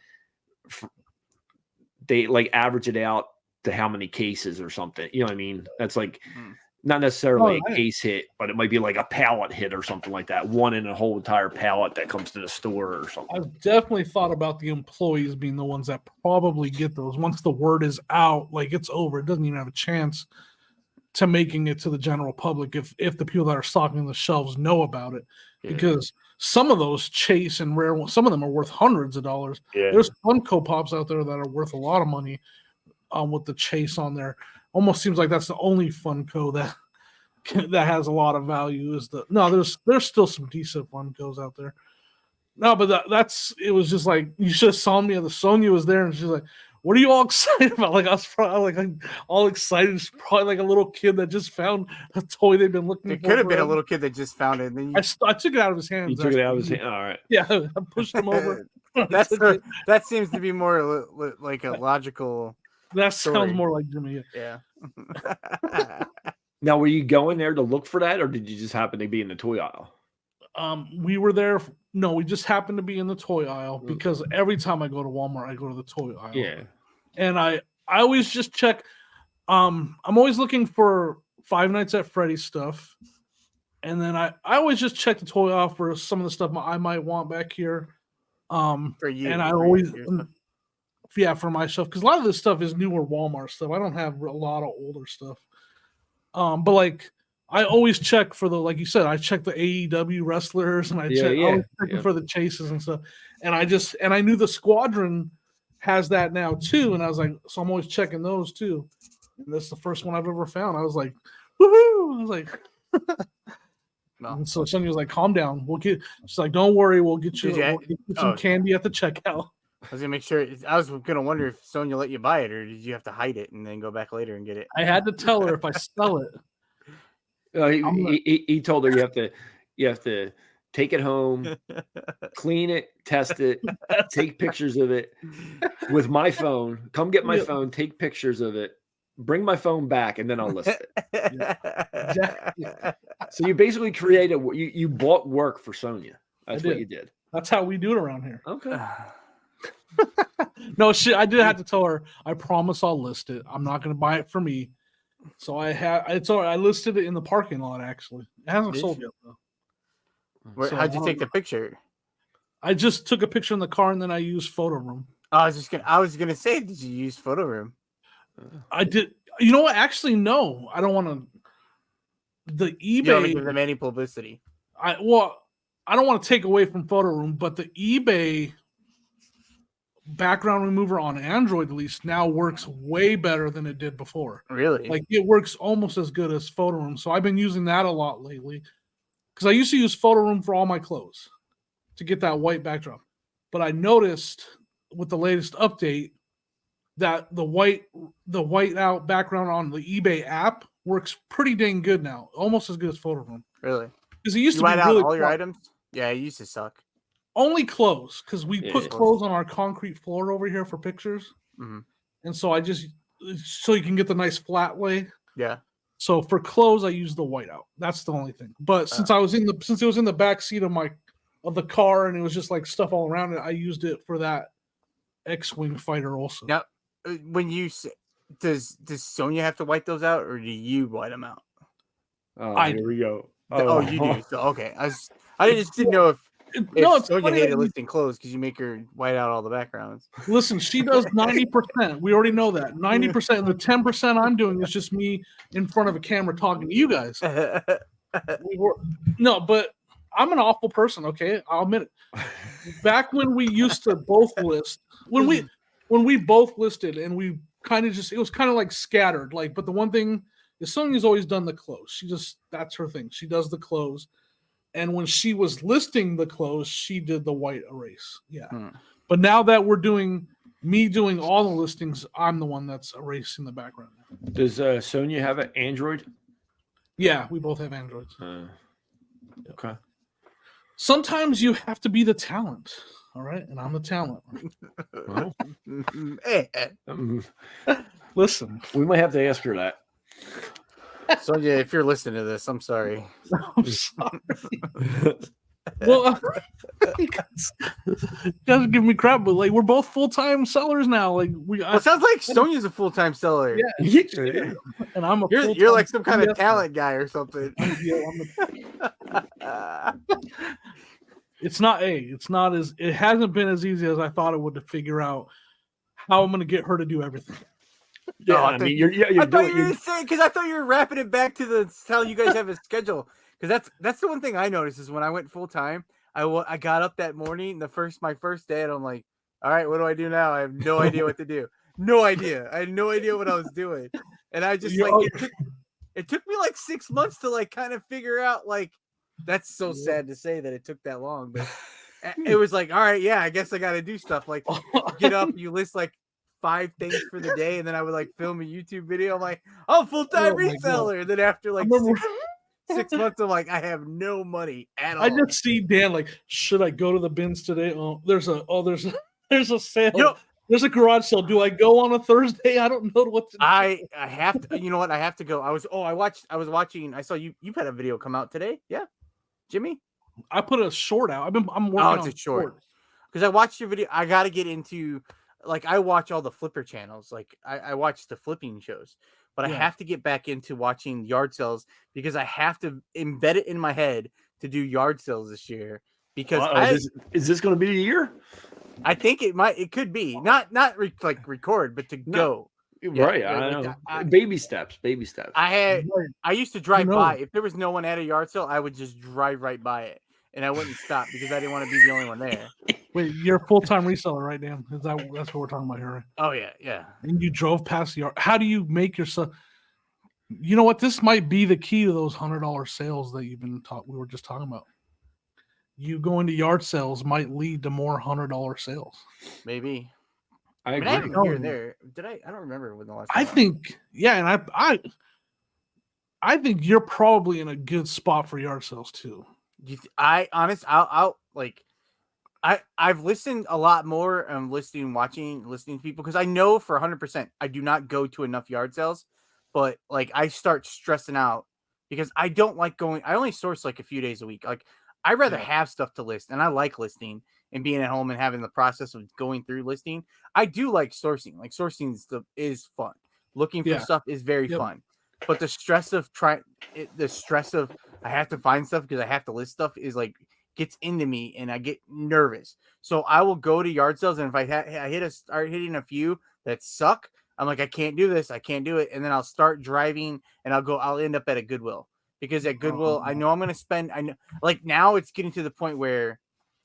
they like average it out to how many cases or something. You know what I mean? That's like not necessarily a case hit, but it might be like a pallet hit or something like that. One in a whole entire pallet that comes to the store or something. I've definitely thought about the employees being the ones that probably get those. Once the word is out, like it's over. It doesn't even have a chance to making it to the general public if the people that are stocking the shelves know about it. Yeah. Because some of those Chase and rare ones, some of them are worth hundreds of dollars. Yeah. There's Funko Pops out there that are worth a lot of money with the Chase on there. Almost seems like that's the only Funko that has a lot of value. There's still some decent Funkos out there. No, but it was just like, you should have saw me. The Sonya was there, and she's like, what are you all excited about? Like I was probably like all excited. It's probably like a little kid that just found a toy they've been looking for. It could have been a little kid that just found it. And then I took it out of his hands. You took it out of his hand. All right. Yeah, I pushed him over. that seems to be more like a logical. That story. sounds more like Jimmy. Yeah. Now, were you going there to look for that, or did you just happen to be in the toy aisle? We were there. No, we just happened to be in the toy aisle because every time I go to Walmart, I go to the toy aisle. Yeah. And I always just check. I'm always looking for Five Nights at Freddy's stuff. And then I always just check the toy aisle for some of the stuff I might want back here. For you. And I always, for myself, because a lot of this stuff is newer Walmart stuff. I don't have a lot of older stuff. But like, I always check for the, like you said, I check the AEW wrestlers and I always check for the chases and stuff. And I knew the Squadron has that now too. And I was like, so I'm always checking those too. And that's the first one I've ever found. I was like, woohoo! I was like, no. And so Sonia was like, calm down. She's like, don't worry, we'll get you some candy at the checkout. I was gonna make sure. I was gonna wonder if Sonia let you buy it, or did you have to hide it and then go back later and get it? I had to tell her if I sell it. He told her you have to take it home, clean it, test it, take pictures of it with my phone. Come get my phone, take pictures of it, bring my phone back, and then I'll list it. Exactly. So you basically created you bought work for Sonia. That's what you did. That's how we do it around here. Okay. No, I did have to tell her, I promise I'll list it. I'm not going to buy it for me. So I listed it in the parking lot, actually. It hasn't sold yet, though. How'd you take the picture? I just took a picture in the car and then I used Photo Room. I was gonna say, did you use Photo Room? I did. You know what? Actually, no. I don't want to. The eBay. You don't give them any publicity. I don't want to take away from Photo Room, but the eBay background remover on Android, at least now, works way better than it did before. Really? Like it works almost as good as Photo Room. So I've been using that a lot lately because I used to use Photo Room for all my clothes to get that white backdrop. But I noticed with the latest update that the white out background on the eBay app works pretty dang good now, almost as good as Photo Room. Really? Because it used to be white out really all your items. Yeah, it used to suck. Only clothes, because we put clothes on our concrete floor over here for pictures, and so so you can get the nice flat lay. Yeah. So for clothes, I use the whiteout. That's the only thing. But since it was in the back seat of the car and it was just like stuff all around it, I used it for that X-wing fighter also. Now, when you does Sonia have to white those out, or do you white them out? Here we go. You do. So okay, I just didn't know if Sonia hated listing clothes because you make her white out all the backgrounds. Listen, she does 90%. We already know that 90%. And the 10% I'm doing is just me in front of a camera talking to you guys. No, but I'm an awful person. Okay, I'll admit it. Back when we used to both list, when we both listed, and we kind of it was kind of like scattered. Like, but the one thing is, Sonia's always done the clothes. That's her thing. She does the clothes. And when she was listing the clothes, she did the white erase. Yeah. But now that we're doing all the listings, I'm the one that's erasing the background. Does Sonia have an Android? Yeah, we both have Androids. Okay. Sometimes you have to be the talent. All right. And I'm the talent. Listen. We might have to ask her that. Sonia, if you're listening to this, I'm sorry. I'm sorry. Well, you guys give me crap, but like we're both full-time sellers now. Like it sounds like Sonia's a full-time seller. Yeah, and I'm you're like some kind of talent guy or something. It hasn't been as easy as I thought it would to figure out how I'm going to get her to do everything. Yeah, I mean, I thought you were gonna say, because I thought you were wrapping it back to how you guys have a schedule. Because that's the one thing I noticed is when I went full time, I got up that morning, my first day, and I'm like, all right, what do I do now? I have no idea what to do. No idea. I had no idea what I was doing, and I just it took me like 6 months to like kind of figure out like. That's so sad to say that it took that long, but it was like, all right, yeah, I guess I got to do stuff like get up, you list like 5 things for the day, and then I would like film a YouTube video. I'm like, oh, full-time reseller. And then after like 6 months, I'm like, I have no money at all. I just see Dan like, should I go to the bins today? There's a sale. You know, there's a garage sale. Do I go on a Thursday? I don't know what to do. I have to. You know what? I have to go. I was watching. I saw you've had a video come out today. Yeah, Jimmy. I put a short out. I'm working on it's a short. Because I watched your video. I got to get into, like, I watch all the flipper channels. Like, I watch the flipping shows. But I have to get back into watching yard sales because I have to embed it in my head to do yard sales this year. Because is this going to be the year? I think it could be not record, but to go. Right. Yeah, I know. Baby steps. I used to drive by. If there was no one at a yard sale, I would just drive right by it. And I wouldn't stop because I didn't want to be the only one there. Wait, you're a full-time reseller, right, Dan? That's what we're talking about here, right? Oh, yeah. And you drove past the yard. How do you make yourself? You know what? This might be the key to those $100 sales that we were just talking about. You going to yard sales might lead to more $100 sales. Maybe. I agree. I haven't here and there. Did I? I don't remember when the last time. I think, and I think you're probably in a good spot for yard sales too. I'll I've listened a lot more. I'm listening to people because I know for 100% I do not go to enough yard sales, but like I start stressing out because I don't like going. I only source like a few days a week. Like I'd rather have stuff to list, and I like listing and being at home and having the process of going through listing. I do like sourcing. Like sourcing is fun. Looking for stuff is very fun, but the stress of I have to find stuff because I have to list stuff is like gets into me and I get nervous. So I will go to yard sales, and if I start hitting a few that suck, I'm like, I can't do this. I can't do it. And then I'll start driving and I'll end up at a Goodwill because at Goodwill, I know I'm going to spend, like now it's getting to the point where,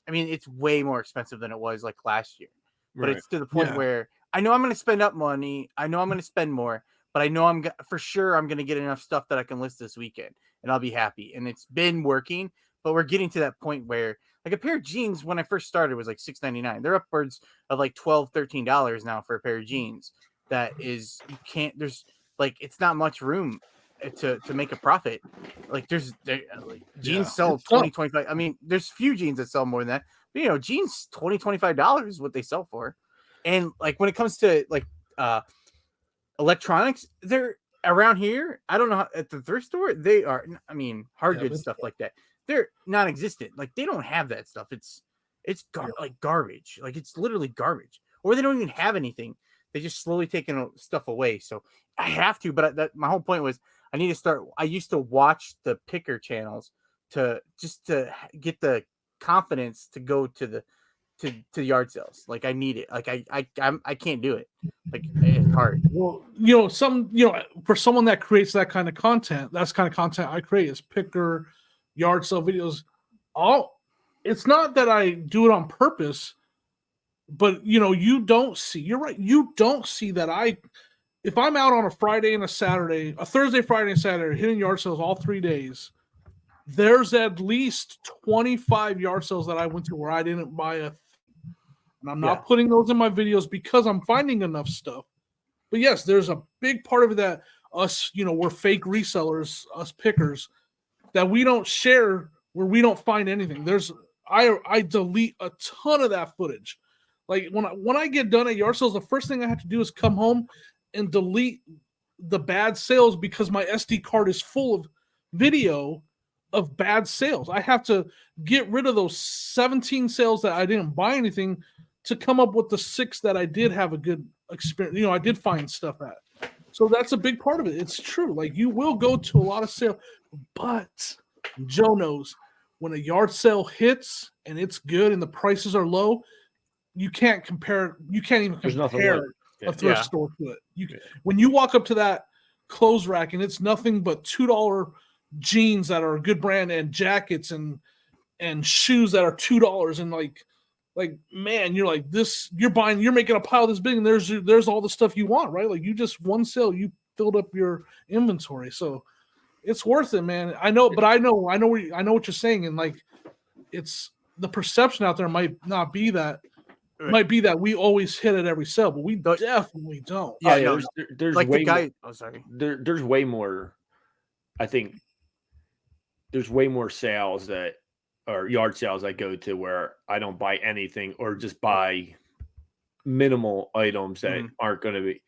I mean, it's way more expensive than it was like last year, but it's to the point where I know I'm going to spend up money. I know I'm going to spend more, but I know for sure I'm going to get enough stuff that I can list this weekend and I'll be happy. And it's been working, but we're getting to that point where like a pair of jeans when I first started was like $6.99. They're upwards of like $12, $13 now for a pair of jeans. That is, you can't, there's like, it's not much room to make a profit. Like jeans sell 20, 25. I mean, there's few jeans that sell more than that, but jeans, $20, $25 is what they sell for. And like, when it comes to like, electronics, they're around here. I don't know at the thrift store, they are, I mean, hard goods stuff like that. They're non-existent. Like they don't have that stuff. It's like garbage. Like it's literally garbage, or they don't even have anything. They just slowly taking stuff away. So I have to, but my whole point was I need to start. I used to watch the picker channels to get the confidence to go to the yard sales. Like I need it. Like I can't do it. Like it's hard. Well, for someone that creates that kind of content, that's kind of content I create is picker, yard sale videos. It's not that I do it on purpose. But you don't see. You're right. You don't see that. If I'm out on a Friday and a Saturday, a Thursday, Friday, and Saturday, hitting yard sales all 3 days, there's at least 25 yard sales that I went to where I didn't buy and I'm not putting those in my videos because I'm finding enough stuff. But yes, there's a big part of it that us, we're fake resellers, us pickers, that we don't share where we don't find anything. I delete a ton of that footage. Like when I get done at yard sales, the first thing I have to do is come home and delete the bad sales because my SD card is full of video of bad sales. I have to get rid of those 17 sales that I didn't buy anything to come up with the 6 that I did have a good experience. I did find stuff at. So that's a big part of it. It's true. Like you will go to a lot of sales, but Joe knows when a yard sale hits and it's good and the prices are low, you can't compare. You can't even compare a thrift store to it. When you walk up to that clothes rack and it's nothing but $2 jeans that are a good brand and jackets and shoes that are $2 and like man, you're like this. You're making a pile this big and there's all the stuff you want, right? Like you just one sale, you filled up your inventory, so it's worth it, man. I know, but I know what you're saying, and like it's the perception out there might not be that. might be that we always hit at every sale, but we definitely don't. Yeah, no, there's like way the guy. more, Oh, sorry. there's way more. I think there's way more sales that or yard sales I go to where I don't buy anything or just buy minimal items that aren't going to be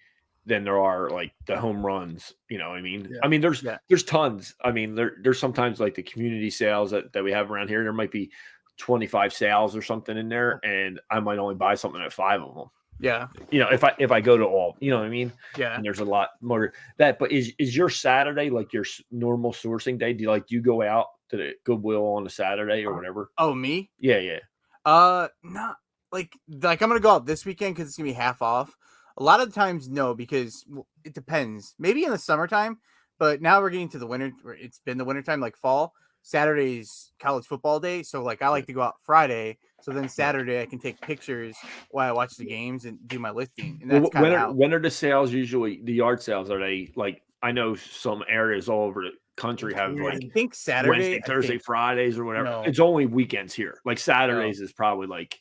than there are like the home runs. You know what I mean? Yeah. I mean, there's tons. I mean, there's sometimes like the community sales that we have around here. There might be 25 sales or something in there, and I might only buy something at 5 of them. Yeah. You know, if I go to all, you know what I mean? Yeah. And there's a lot more that. But is your Saturday like your normal sourcing day? Do you go out to the Goodwill on a Saturday or whatever? Oh, me? Yeah. Not like I'm gonna go out this weekend because it's gonna be half off. A lot of times, no, because it depends. Maybe in the summertime, but now we're getting to the winter. It's been the wintertime, like fall. Saturday's college football day, so like I like to go out Friday. So then Saturday I can take pictures while I watch the games and do my listing. And that's kind of when are the sales usually? The yard sales, are they like? I know some areas all over the country have like I think Saturday, Wednesday, Thursday, Fridays, or whatever. No. It's only weekends here. Like Saturdays is probably like,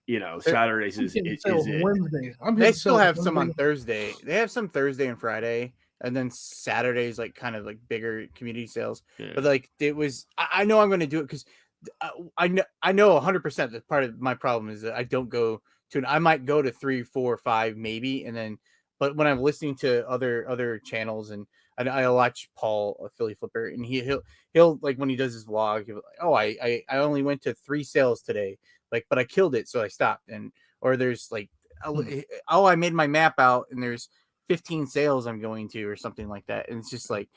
you know, Saturdays is it. Wednesday. They still have some on Thursday. They have some Thursday and Friday, and then Saturdays like kind of like bigger community sales. Yeah. But like it was, I know I'm going to do it because I know 100% that part of my problem is that I don't go to. I might go to 3, 4, 5 maybe, and then. But when I'm listening to other channels and I watch Paul, a Philly Flipper, and he'll like when he does his vlog, he'll like, oh, I only went to 3 sales today, like, but I killed it, so I stopped. And or there's like, oh, I made my map out, and there's 15 sales I'm going to, or something like that. And it's just like,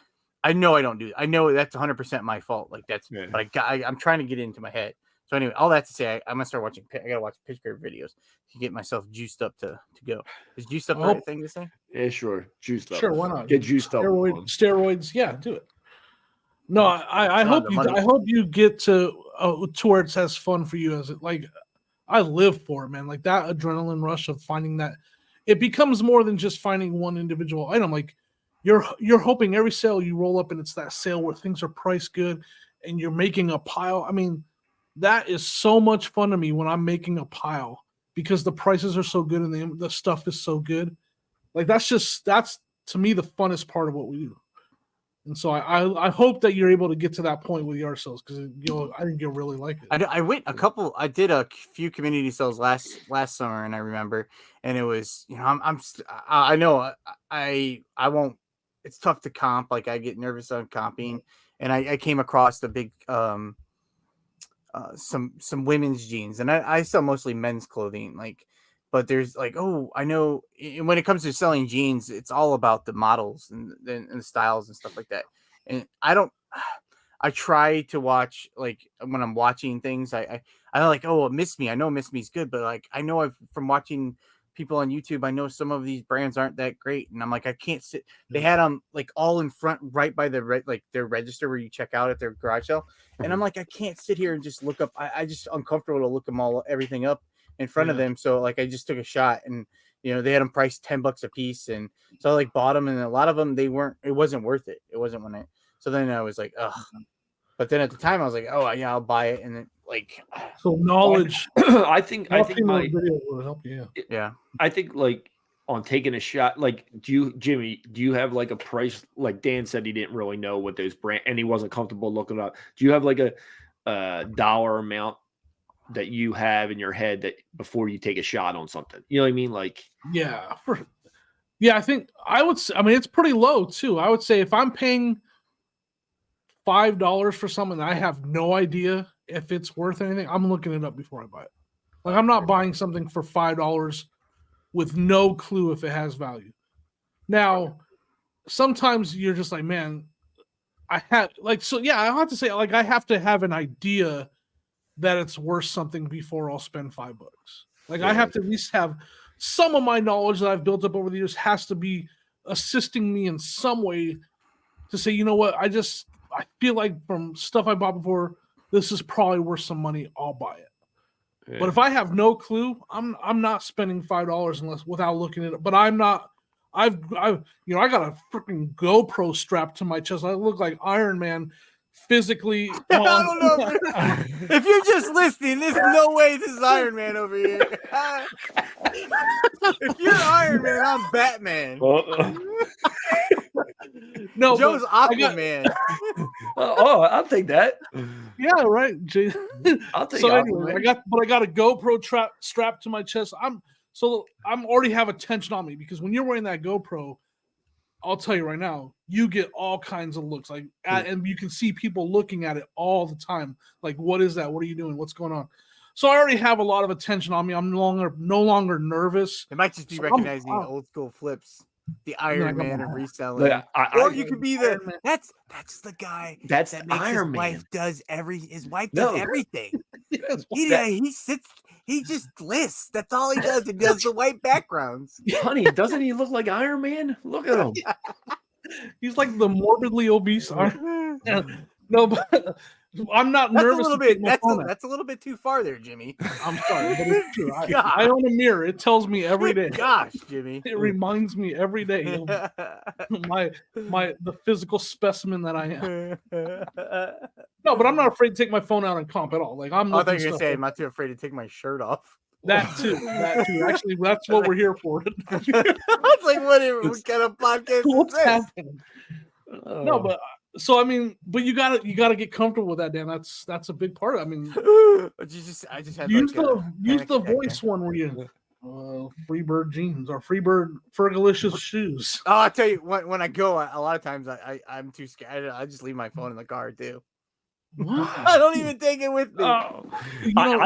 I know I don't do it. I know that's 100% my fault. Like that's, but I'm trying to get it into my head. So anyway, all that to say, I'm gonna start watching. I gotta watch pitch curve videos to get myself juiced up to go. Is juiced up the right thing to say? Yeah, sure. Juiced up. Sure, why not? Get juiced up. Steroids, yeah, do it. No, I hope you get to where it's as fun for you as it. Like, I live for it, man. Like that adrenaline rush of finding that it becomes more than just finding one individual item. Like you're hoping every sale you roll up and it's that sale where things are priced good and you're making a pile. I mean, that is so much fun to me when I'm making a pile because the prices are so good and the stuff is so good. Like that's to me the funnest part of what we do. And so I hope that you're able to get to that point with yard sales because I think you'll really like it. I did a few community sales last summer, and I remember, and it was I know I won't. It's tough to comp. Like I get nervous on comping, and I came across the big some women's jeans, and I sell mostly men's clothing, like, but there's like, oh, I know when it comes to selling jeans, it's all about the models and the styles and stuff like that. And I try to watch, like when I'm watching things, I like, oh, Miss Me. I know Miss Me's good, but like I know from watching people on YouTube, I know some of these brands aren't that great, and I'm like, I can't sit. They had them like all in front, right by their register where you check out at their garage sale, and I'm like, I can't sit here and just look up. I just uncomfortable to look everything up in front of them. So like I just took a shot, and they had them priced $10 a piece, and so I like bought them, and a lot of them it wasn't worth it. It wasn't so then I was like, ugh. But then at the time I was like, oh yeah, I'll buy it, and then like so knowledge. I think my video will help you. Yeah, I think like on taking a shot, like Jimmy, do you have like a price? Like Dan said, he didn't really know what those brand, and he wasn't comfortable looking up. Do you have like a dollar amount that you have in your head that before you take a shot on something? You know what I mean? Like I think I would. I mean, it's pretty low too. I would say if I'm paying $5 for something, I have no idea if it's worth anything, I'm looking it up before I buy it. Like I'm not buying something for $5 with no clue if it has value. Now, sometimes you're just like, man, I have to say, like, I have to have an idea that it's worth something before I'll spend $5. Like I have to at least have some of my knowledge that I've built up over the years has to be assisting me in some way to say, you know what, I feel like from stuff I bought before, this is probably worth some money. I'll buy it. Yeah. But if I have no clue, I'm not spending $5 without looking at it. But I'm not. I got a freaking GoPro strapped to my chest. I look like Iron Man physically. I don't know. If you're just listening, there's no way this is Iron Man over here. If you're Iron Man, I'm Batman. No, Joe's Aquaman. I'll take that. Yeah, right. I'll take So Aquaman. anyway, I got a GoPro strapped to my chest. I'm already have attention on me because when you're wearing that GoPro, I'll tell you right now, you get all kinds of looks and you can see people looking at it all the time. Like, what is that? What are you doing? What's going on? So I already have a lot of attention on me. I'm no longer nervous. It might just be recognizing old school flips. The Iron Man of reselling. Or you could be that's the guy that makes Iron his Man. wife does everything. Yes. He sits, he just lists. That's all he does. He does the white backgrounds. Honey, doesn't he look like Iron Man? Look at him. He's like the morbidly obese Iron Man. No, but I'm not That's nervous. a little bit. That's a little bit too far there, Jimmy. I'm sorry, but it's true. I own a mirror. It tells me every day. Gosh, Jimmy. It reminds me every day of the physical specimen that I am. No, but I'm not afraid to take my phone out and comp at all. Like I'm. I thought you were gonna say I'm not too afraid to take my shirt off. That too. Actually, that's what we're here for. I was like, what kind of podcast is this? Happening? No, but. So I mean, but you gotta get comfortable with that, Dan. That's a big part of it. I mean, I just had use the voice one where you Freebird jeans or Freebird Fergalicious shoes. Oh, I'll tell you when I go, a lot of times I'm too scared. I just leave my phone in the car too. What? I don't even take it with me. I'll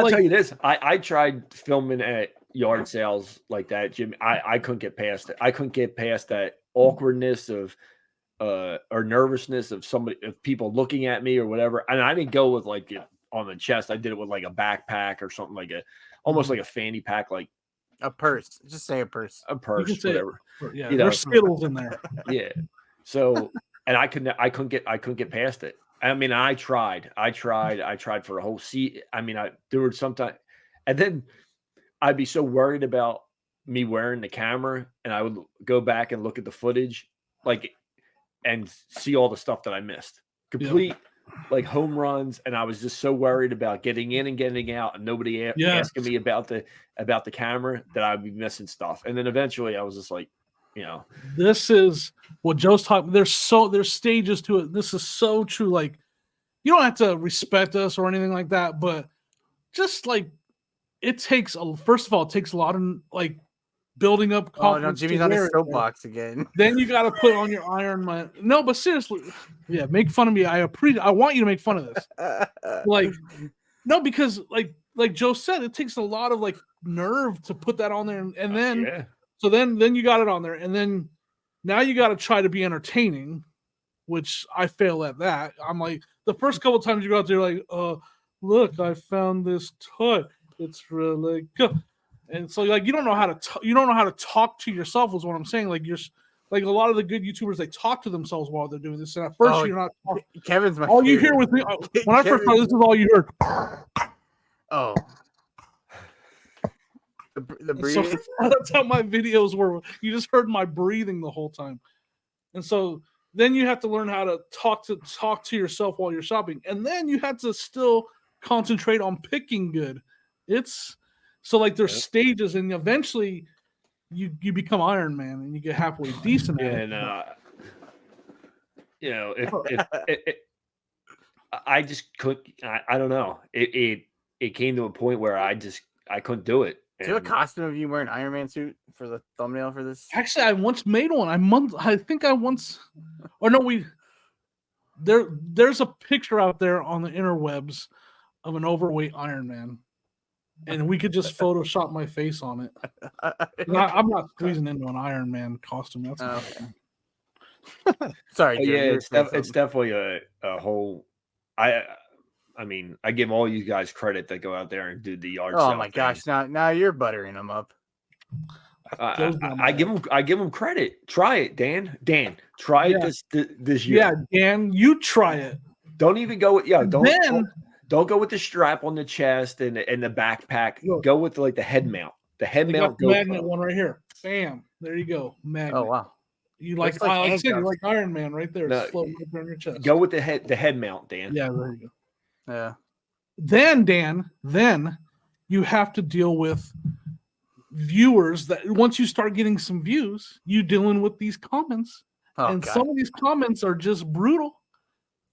tell you this. I tried filming at yard sales like that, Jimmy. I couldn't get past it. I couldn't get past that awkwardness of or nervousness of people looking at me or whatever. And I didn't go with like it on the chest. I did it with like a backpack or something like almost like a fanny pack, like a purse. Just say a purse. A purse, whatever. Yeah, there's Skittles in there. Yeah. So, and I couldn't get past it. I mean, I tried for a whole seat. I mean, there were sometimes, and then I'd be so worried about me wearing the camera, and I would go back and look at the footage, like, and see all the stuff that I missed. Complete like home runs, and I was just so worried about getting in and getting out, and nobody asking me about the camera that I'd be missing stuff. And then eventually, I was just like, this is what Joe's talking. There's stages to it. This is so true. Like, you don't have to respect us or anything like that, but just like it takes first of all, it takes a lot of like building up confidence. Oh, no, Jimmy's on his soapbox again. Then you got to put on your Iron Man. No, but seriously, make fun of me. I want you to make fun of this. Like, no, because like Joe said, it takes a lot of like nerve to put that on there, and then so then you got it on there, and then now you got to try to be entertaining, which I fail at that. I'm like the first couple times you go out there, like, look, I found this toy. It's really good. And so, like, you don't know how to talk to yourself. Is what I'm saying. Like, you're like a lot of the good YouTubers, they talk to themselves while they're doing this. And at first, you're not. Kevin's my. All favorite. You hear with me when I first started, this is all you heard. Oh, the breathing. So, that's how my videos were. You just heard my breathing the whole time, and so then you have to learn how to talk to yourself while you're shopping, and then you have to still concentrate on picking good. So like there's stages, and eventually you become Iron Man, and you get halfway decent. And I just couldn't. I don't know. It came to a point where I couldn't do it. Do you have a costume of you wearing an Iron Man suit for the thumbnail for this? Actually, I once made one. There's a picture out there on the interwebs of an overweight Iron Man. And we could just Photoshop my face on it. I'm not squeezing into an Iron Man costume. That's okay. Sorry, Joe, it's definitely a whole. I mean, I give all you guys credit that go out there and do the yard sale. Oh my gosh! Now you're buttering them up. I give them credit. Try it, Dan. Try it this year. Yeah, Dan, you try it. Don't even go with Don't go with the strap on the chest and the backpack. Look, go with like the head mount. The head mount. The magnet one right here. Bam. There you go. Magnet. Oh wow. You like, Looks like like I said, you're handcuffs. like Iron Man right there. No, It's floating right there on your chest. Go with the head mount, Dan. Yeah, there you go. Yeah. Then, Dan, you have to deal with viewers that once you start getting some views, you dealing with these comments. And God. some of these comments are just brutal.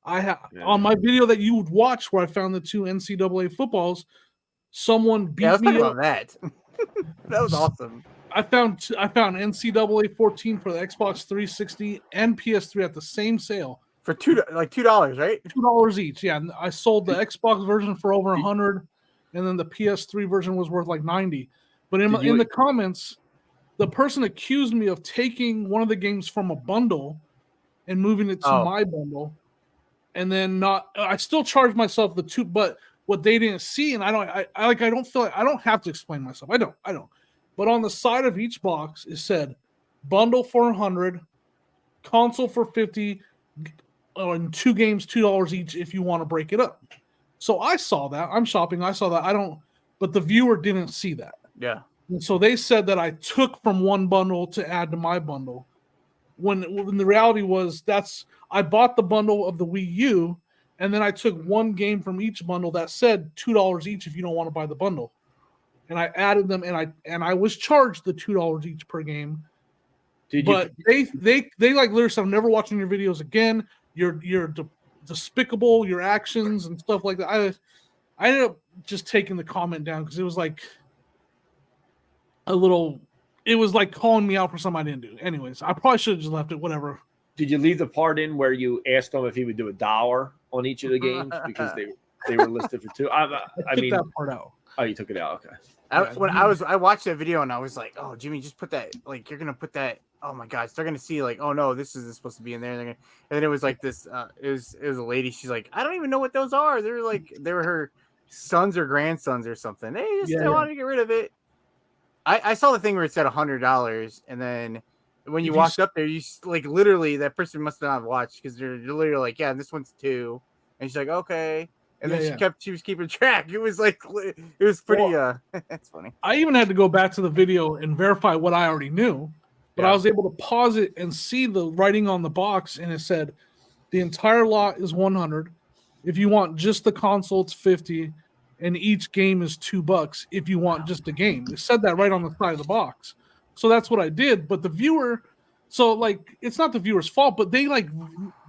I have Yeah. on my video that you would watch where I found the 2 NCAA footballs, someone beat Yeah, let's me talk up. about that. That was awesome. I found NCAA 14 for the Xbox 360 and PS3 at the same sale For $2, right? $2 each. Yeah, and I sold the Xbox version for over 100, and then the PS3 version was worth like 90. But in the comments, the person accused me of taking one of the games from a bundle and moving it to my bundle, and then I still charge myself the two, but what they didn't see, and I don't feel like I don't have to explain myself. I don't. But on the side of each box, it said bundle for 100, console for 50, and 2 games $2 each if you want to break it up. So I saw that. I'm shopping. I saw that. But the viewer didn't see that. Yeah. And so they said that I took from one bundle to add to my bundle. When the reality was I bought the bundle of the Wii U, and then I took one game from each bundle that said $2 each if you don't want to buy the bundle. And I added them, and I was charged the $2 each per game. They like literally said, I'm never watching your videos again. You're despicable, your actions and stuff like that. I ended up just taking the comment down because it was like it was like calling me out for something I didn't do. Anyways, I probably should have just left it, whatever. Did you leave the part in where you asked him if he would do $1 on each of the games because they were listed for 2? I mean, that part out. Oh, you took it out. Okay. I watched that video and I was like, oh, Jimmy, just put that, like, you're gonna put that. Oh my gosh, they're gonna see, like, oh no, this isn't supposed to be in there. And then it was like this. It was a lady. She's like, I don't even know what those are. They were her sons or grandsons or something. They just wanted to get rid of it. I saw the thing where it said $100, and then when you walked up there, you like literally that person must not have watched because they're literally like, yeah, this one's 2, and she's like, okay, and then she was keeping track. It was like it was pretty. That's funny. I even had to go back to the video and verify what I already knew, but I was able to pause it and see the writing on the box, and it said the entire lot is 100. If you want just the console, it's 50. And each game is $2 if you want just a game. It said that right on the side of the box. So that's what I did. But the viewer, so like, it's not the viewer's fault, but they like,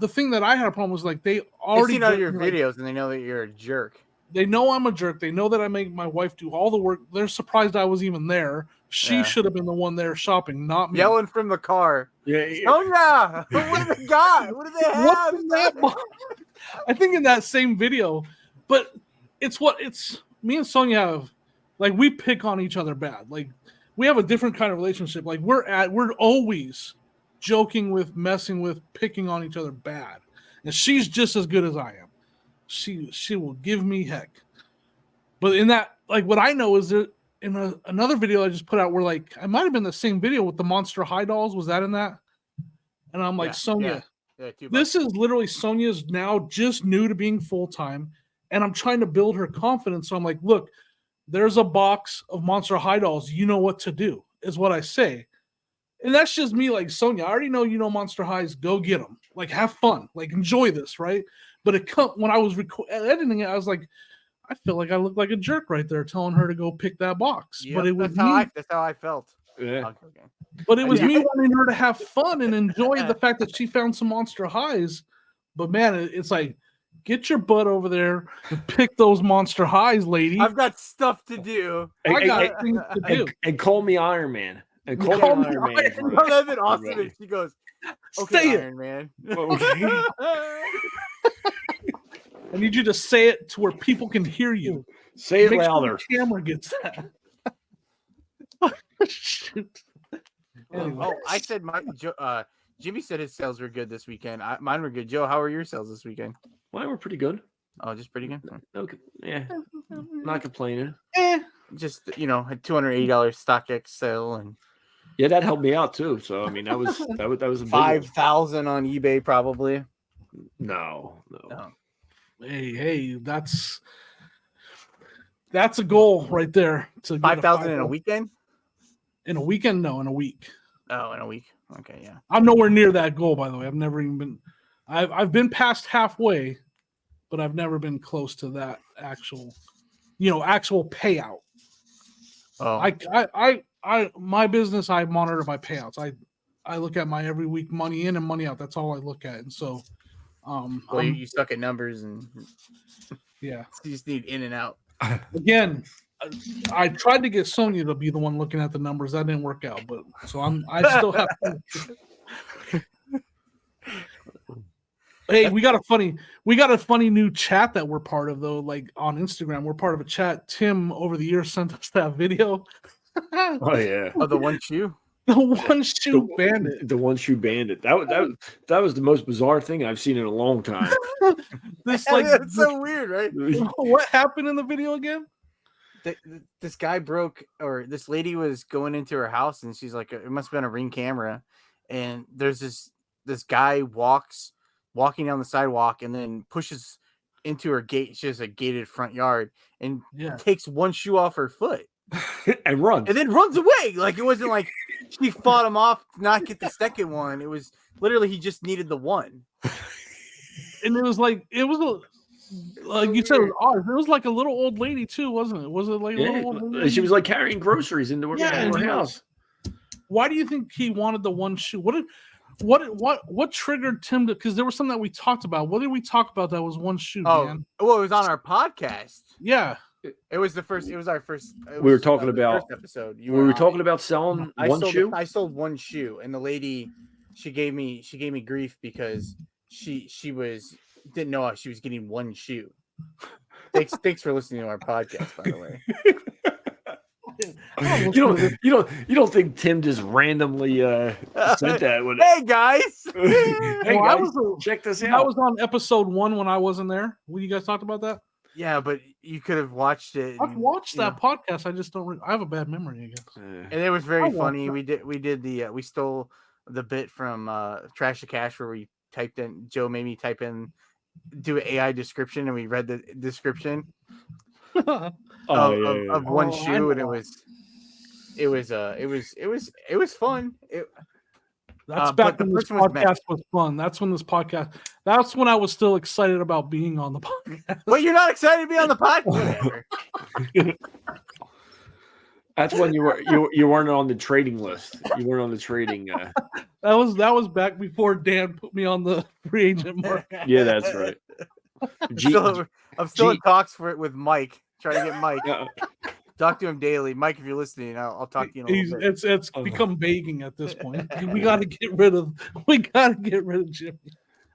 the thing that I had a problem was like, they already seen all your videos and they know that you're a jerk. They know I'm a jerk. They know that I make my wife do all the work. They're surprised I was even there. She should have been the one there shopping, not me. Yelling from the car. Oh yeah. What do they got? What do they have? What's in that box? I think in that same video, but it's me and Sonia have, like, we pick on each other bad. Like, we have a different kind of relationship. Like, we're always joking with, messing with, picking on each other bad. And she's just as good as I am. She will give me heck. But in that, like, what I know is that in another video I just put out where, like, I might have been the same video with the Monster High dolls. Was that in that? And I'm like, Sonia, this is literally Sonia's now just new to being full-time. And I'm trying to build her confidence. So I'm like, look, there's a box of Monster High dolls. You know what to do, is what I say. And that's just me like, Sonia, I already know you know Monster Highs. Go get them. Like, have fun. Like, enjoy this, right? But when I was editing it, I was like, I feel like I look like a jerk right there telling her to go pick that box. Yep, but it was that's how I felt. Yeah. Okay. But it was me wanting her to have fun and enjoy the fact that she found some Monster Highs. But man, it's like, get your butt over there and pick those Monster Highs, lady. I've got stuff to do. I got things to do. And call me Iron Man. And call me Iron Man. That would been awesome if she goes, okay, say Iron Man. I need you to say it to where people can hear you. Say it Make louder. Sure the camera gets that. Shoot. Anyway. Oh, I said Jimmy said his sales were good this weekend. Mine were good. Joe, how were your sales this weekend? Mine were pretty good. Oh, just pretty good. Okay. Yeah, not complaining. Just had $280 Stockx sale and that helped me out too. So I mean, that was a big 5,000 on eBay probably. No. Hey, that's a goal right there. To 5,000 in a weekend. In a weekend, no, in a week. Oh, in a week. Okay, yeah. I'm nowhere near that goal, by the way. I've never even been. I've been past halfway, but I've never been close to that actual payout. Oh, My business, I monitor my payouts. I look at my every week money in and money out. That's all I look at. And so, well, you suck at numbers, and yeah. you just need in and out. Again, I tried to get Sonya to be the one looking at the numbers. That didn't work out, but so I still have. Hey, we got a funny new chat that we're part of though. Like on Instagram, we're part of a chat. Tim over the years sent us that video. Oh yeah. Oh, the one shoe. The one shoe bandit. The one shoe bandit. That was the most bizarre thing I've seen in a long time. It's so weird, right? What happened in the video again? This guy or this lady was going into her house, and she's like, it must have been a Ring camera, and there's this guy walking down the sidewalk and then pushes into her gate. She has a gated front yard and takes one shoe off her foot and runs. And then runs away. Like it wasn't like she fought him off to not get the second one. It was literally he just needed the one. And it was like you said, it was odd. It was like a little old lady too, wasn't it? Was it like a little old lady? She was like carrying groceries into her house. Why do you think he wanted the one shoe? What triggered Tim to? Because there was something that we talked about. What did we talk about that was one shoe? Dan? Well, it was on our podcast. Yeah, it was the first. It was our first. We were talking about first episode. We were talking about selling one shoe. I sold one shoe, and the lady she gave me grief because she didn't know she was getting one shoe. Thanks for listening to our podcast, by the way. You don't think Tim just randomly said that? Hey guys, check this out. That was on episode 1 when I wasn't there. When you guys talked about that. Yeah, but you could have watched it. I've watched that podcast. I just don't. I have a bad memory, I guess. And it was very funny. We stole the bit from Trash to Cash where we typed in. Joe made me type in, do an AI description, and we read the description. Of one shoe, and it was fun. That's back when this podcast was fun. That's when I was still excited about being on the podcast. Well, you're not excited to be on the podcast. That's when you weren't on the trading list. You weren't on the trading. That was back before Dan put me on the free agent market. Yeah, that's right. I'm still in talks with Mike. Trying to get Mike. Talk to him daily, Mike. If you're listening, I'll talk to you in a little bit. It's become begging at this point. We got to get rid of Jimmy.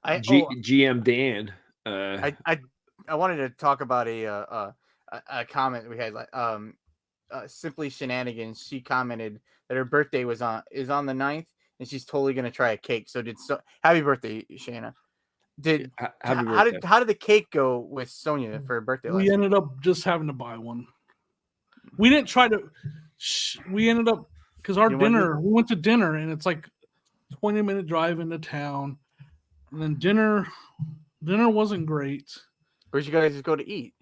GM Dan. I wanted to talk about a comment we had. Like Simply Shenanigans. She commented that her birthday is on the 9th, and she's totally gonna try a cake. Happy birthday, Shanna. How did the cake go with Sonia for her birthday? We ended up just having to buy one. We didn't try to. We ended up because we went to dinner, and it's like 20-minute drive into town, and then dinner wasn't great. Where'd you guys go to eat?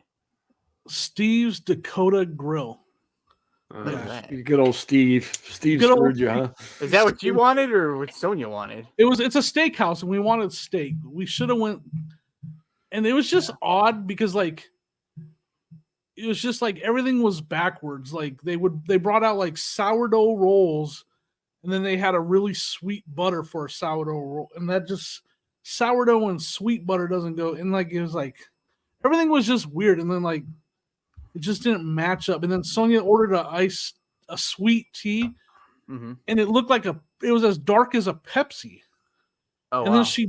Steve's Dakota Grill. Good old Steve. Steve screwed you, huh? Is that what you wanted or what Sonia wanted? It's a steakhouse, and we wanted steak. We should have went, and it was just odd because it was just like everything was backwards. Like they brought out like sourdough rolls, and then they had a really sweet butter for a sourdough roll, and that just sourdough and sweet butter doesn't go. And like it was like everything was just weird, and then like. It just didn't match up. And then Sonia ordered a sweet tea, and it looked like it was as dark as a Pepsi. Oh, and then she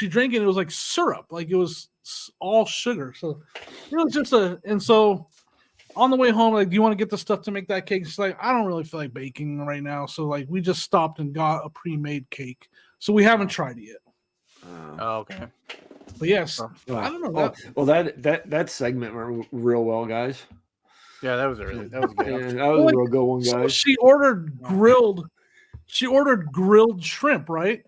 drank it. It was like syrup, like it was all sugar. So it was just and so on the way home, like, do you want to get the stuff to make that cake? She's like, I don't really feel like baking right now. So like we just stopped and got a pre-made cake. So we haven't tried it yet. Okay. But yes, I don't know. That segment went real well, guys. Yeah, that was good. Yeah, that was a real good one, guys. So she ordered grilled shrimp, right?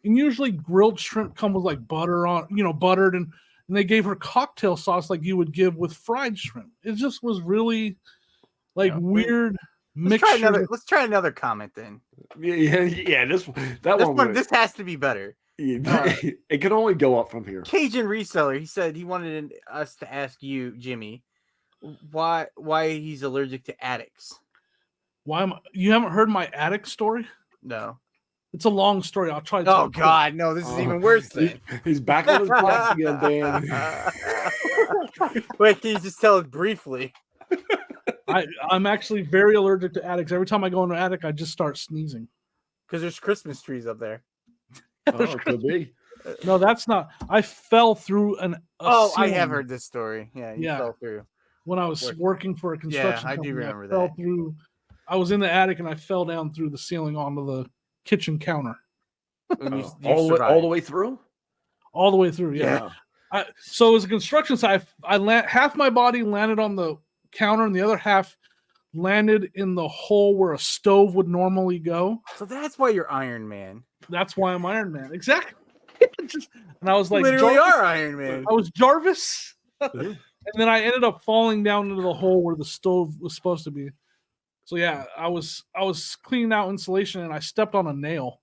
And usually grilled shrimp come with like butter on, buttered, and they gave her cocktail sauce like you would give with fried shrimp. It just was really weird. mixture. Let's try another comment then. Yeah. This one. This has to be better. It can only go up from here. Cajun Reseller. He said he wanted us to ask you, Jimmy, why he's allergic to addicts. You haven't heard my addict story? No. It's a long story. I'll try to Oh God, no, this is even worse then. He's back on his blocks again, Dan. Wait, can you just tell us briefly? I'm actually very allergic to addicts. Every time I go into an attic, I just start sneezing. Because there's Christmas trees up there. It could be. No, that's not. I fell through I have heard this story. Yeah, you fell through. When I was working for a construction company. I do remember fell through. I was in the attic and I fell down through the ceiling onto the kitchen counter. All the way through? All the way through, yeah. So it was a construction site. Half my body landed on the counter and the other half landed in the hole where a stove would normally go. So that's why you're Iron Man. That's why I'm Iron Man. Exactly. And I was like, literally are Iron Man. I was Jarvis. And then I ended up falling down into the hole where the stove was supposed to be. So yeah, I was cleaning out insulation and I stepped on a nail.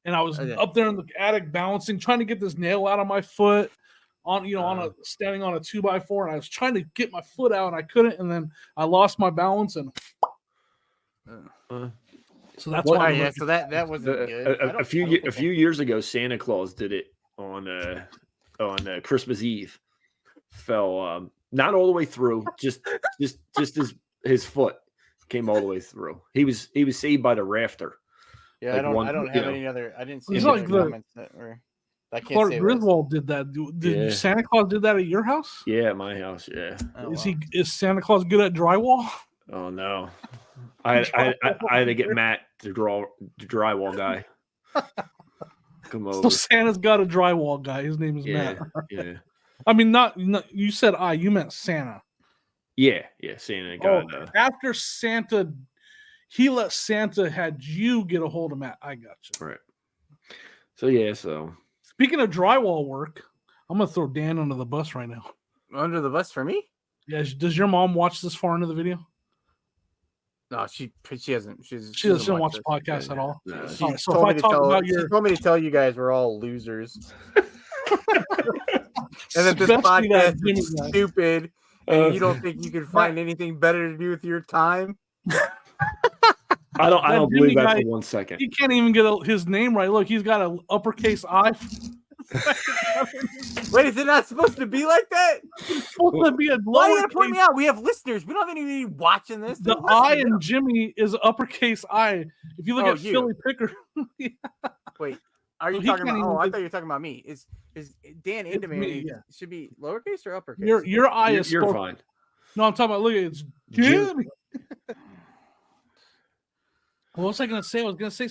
And I was up there in the attic balancing, trying to get this nail out of my foot standing on a 2x4, and I was trying to get my foot out and I couldn't, and then I lost my balance and so that's why. So that wasn't good. A few years ago, Santa Claus did it on Christmas Eve. Fell not all the way through, just his foot came all the way through. He was saved by the rafter. Yeah, like I don't have any other. I didn't see any other comments that were. Clark Griswold did that. Did Santa Claus did that at your house? Yeah, at my house. Yeah. Is Santa Claus good at drywall? Oh no, I had to get Matt, the drywall guy. Come over. So Santa's got a drywall guy. His name is Matt. Yeah. I mean, not you said you meant Santa. Yeah, Santa got. After Santa, he let Santa had you get a hold of Matt. I got you. Right. So. Speaking of drywall work, I'm gonna throw Dan under the bus right now. Under the bus for me? Yeah. Does your mom watch this far into the video? No, she hasn't. She doesn't watch the podcast at all. No. She told me to tell you guys we're all losers, and that this podcast is stupid, and you don't think you can find anything better to do with your time. I don't believe that for 1 second. He can't even get his name right. Look, he's got an uppercase I. Wait, is it not supposed to be like that? It's supposed to be a Why are you gonna point me out? We have listeners. We don't have anybody watching this. The I in Jimmy is uppercase I. If you look at Philly Picker. Wait, are you talking about? I thought you were talking about me. Is Dan Indeman should be lowercase or uppercase? Your I is. You're fine. No, I'm talking about. Look, it's Jimmy. What was I going to say? I was going to say,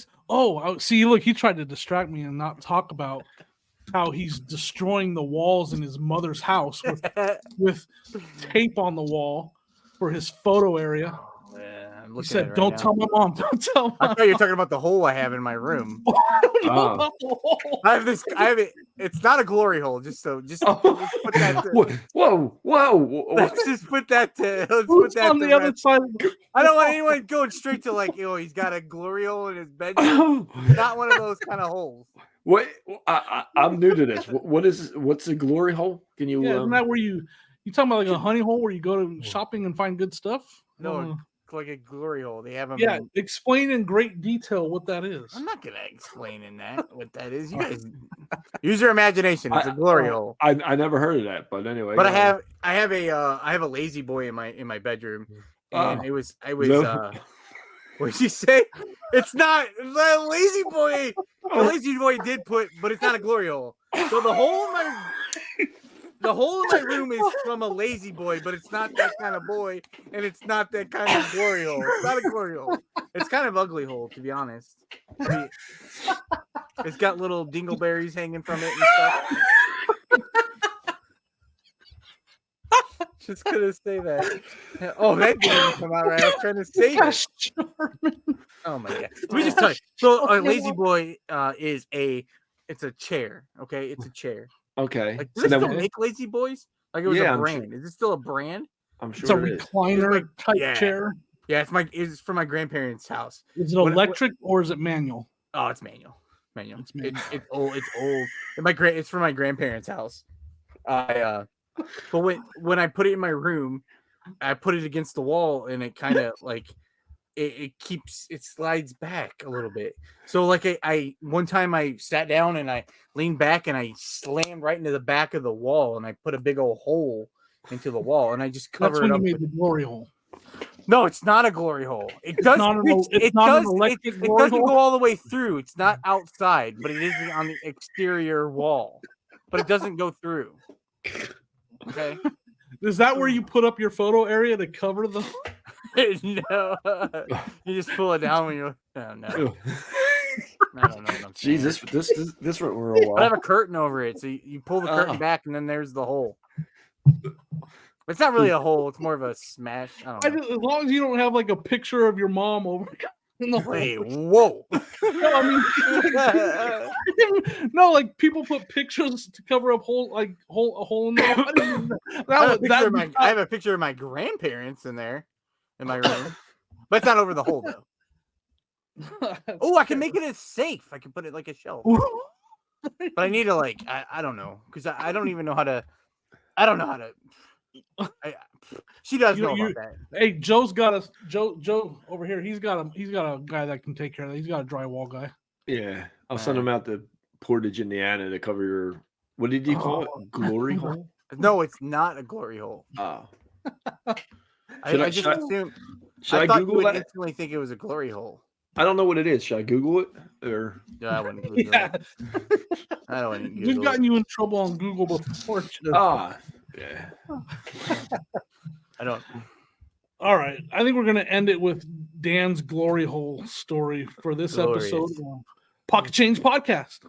see, look, he tried to distract me and not talk about how he's destroying the walls in his mother's house with tape on the wall for his photo area. He said, "Don't tell my mom. Don't tell mom." I thought you were talking about the hole I have in my room. I have this. It's not a glory hole. Just put that. Whoa! Let's just put that to. Let's put that on the other side. I don't want anyone going straight to he's got a glory hole in his bedroom. Not one of those kind of holes. What? I'm new to this. What's a glory hole? Can you? Yeah, isn't that where you talking about like a honey hole where you go to shopping and find good stuff? No. Like a glory hole. They have them. Yeah, explain in great detail what that is. I'm not gonna explain what that is. You guys use your imagination. It's a glory hole. I never heard of that, but anyway. But I have a lazy boy in my bedroom, and it was what did you say? It's not the lazy boy. The lazy boy did put, but it's not a glory hole. So the hole in my room is from a lazy boy, but it's not that kind of boy, and it's not that kind of glory hole. It's not a glory hole. It's kind of ugly hole, to be honest. It's got little dingleberries hanging from it and stuff. Just gonna say that. Oh, that didn't even come out right. I was trying to say that. Oh my god. Let me just tell you. So a lazy boy is it's a chair. Okay, it's a chair. Okay. Like, do they still make lazy boys? Like it was a brand. Is it still a brand? I'm sure it's a recliner type chair. Yeah, it's from my grandparents' house. Is it electric or is it manual? Oh, it's manual. Manual. It's manual. It's old. It's old. It's from my grandparents' house. But when I put it in my room, I put it against the wall, and it kind of like it slides back a little bit. So like I one time I sat down and I leaned back and I slammed right into the back of the wall, and I put a big old hole into the wall, and I just covered That's when it up. you made the glory hole. No, it's not a glory hole. It does. It doesn't go all the way through. It's not outside, but it is on the exterior wall. But it doesn't go through. Okay. Is that where you put up your photo area to cover the? No, you just pull it down when you're. Oh, no. I don't know. Jeez, this went real well. I have a curtain over it, so you pull the curtain back, and then there's the hole. It's not really a hole; it's more of a smash. I don't know. As long as you don't have like a picture of your mom over in the Wait, whoa! No, I mean, no, like people put pictures to cover up a hole in the wall. I have a picture of my grandparents in there, in my room, but it's not over the hole though. Oh, I can make it as safe. I can put it like a shelf. But I need to I don't know, because I don't even know how to. I don't know how to. She does know about that. Hey, Joe over here. He's got a guy that can take care of that. He's got a drywall guy. Yeah, I'll send him out to Portage, Indiana, to cover your. What did you call it? Glory hole? No, it's not a glory hole. Oh, I just assumed. Should I thought Google you would that? instantly think it was a glory hole. I don't know what it is. Should I Google it or? No, I wouldn't Google it. I don't want to Google. We've gotten you in trouble on Google before. Yeah. I don't. All right. I think we're going to end it with Dan's glory hole story for this episode of Pocket Change Podcast.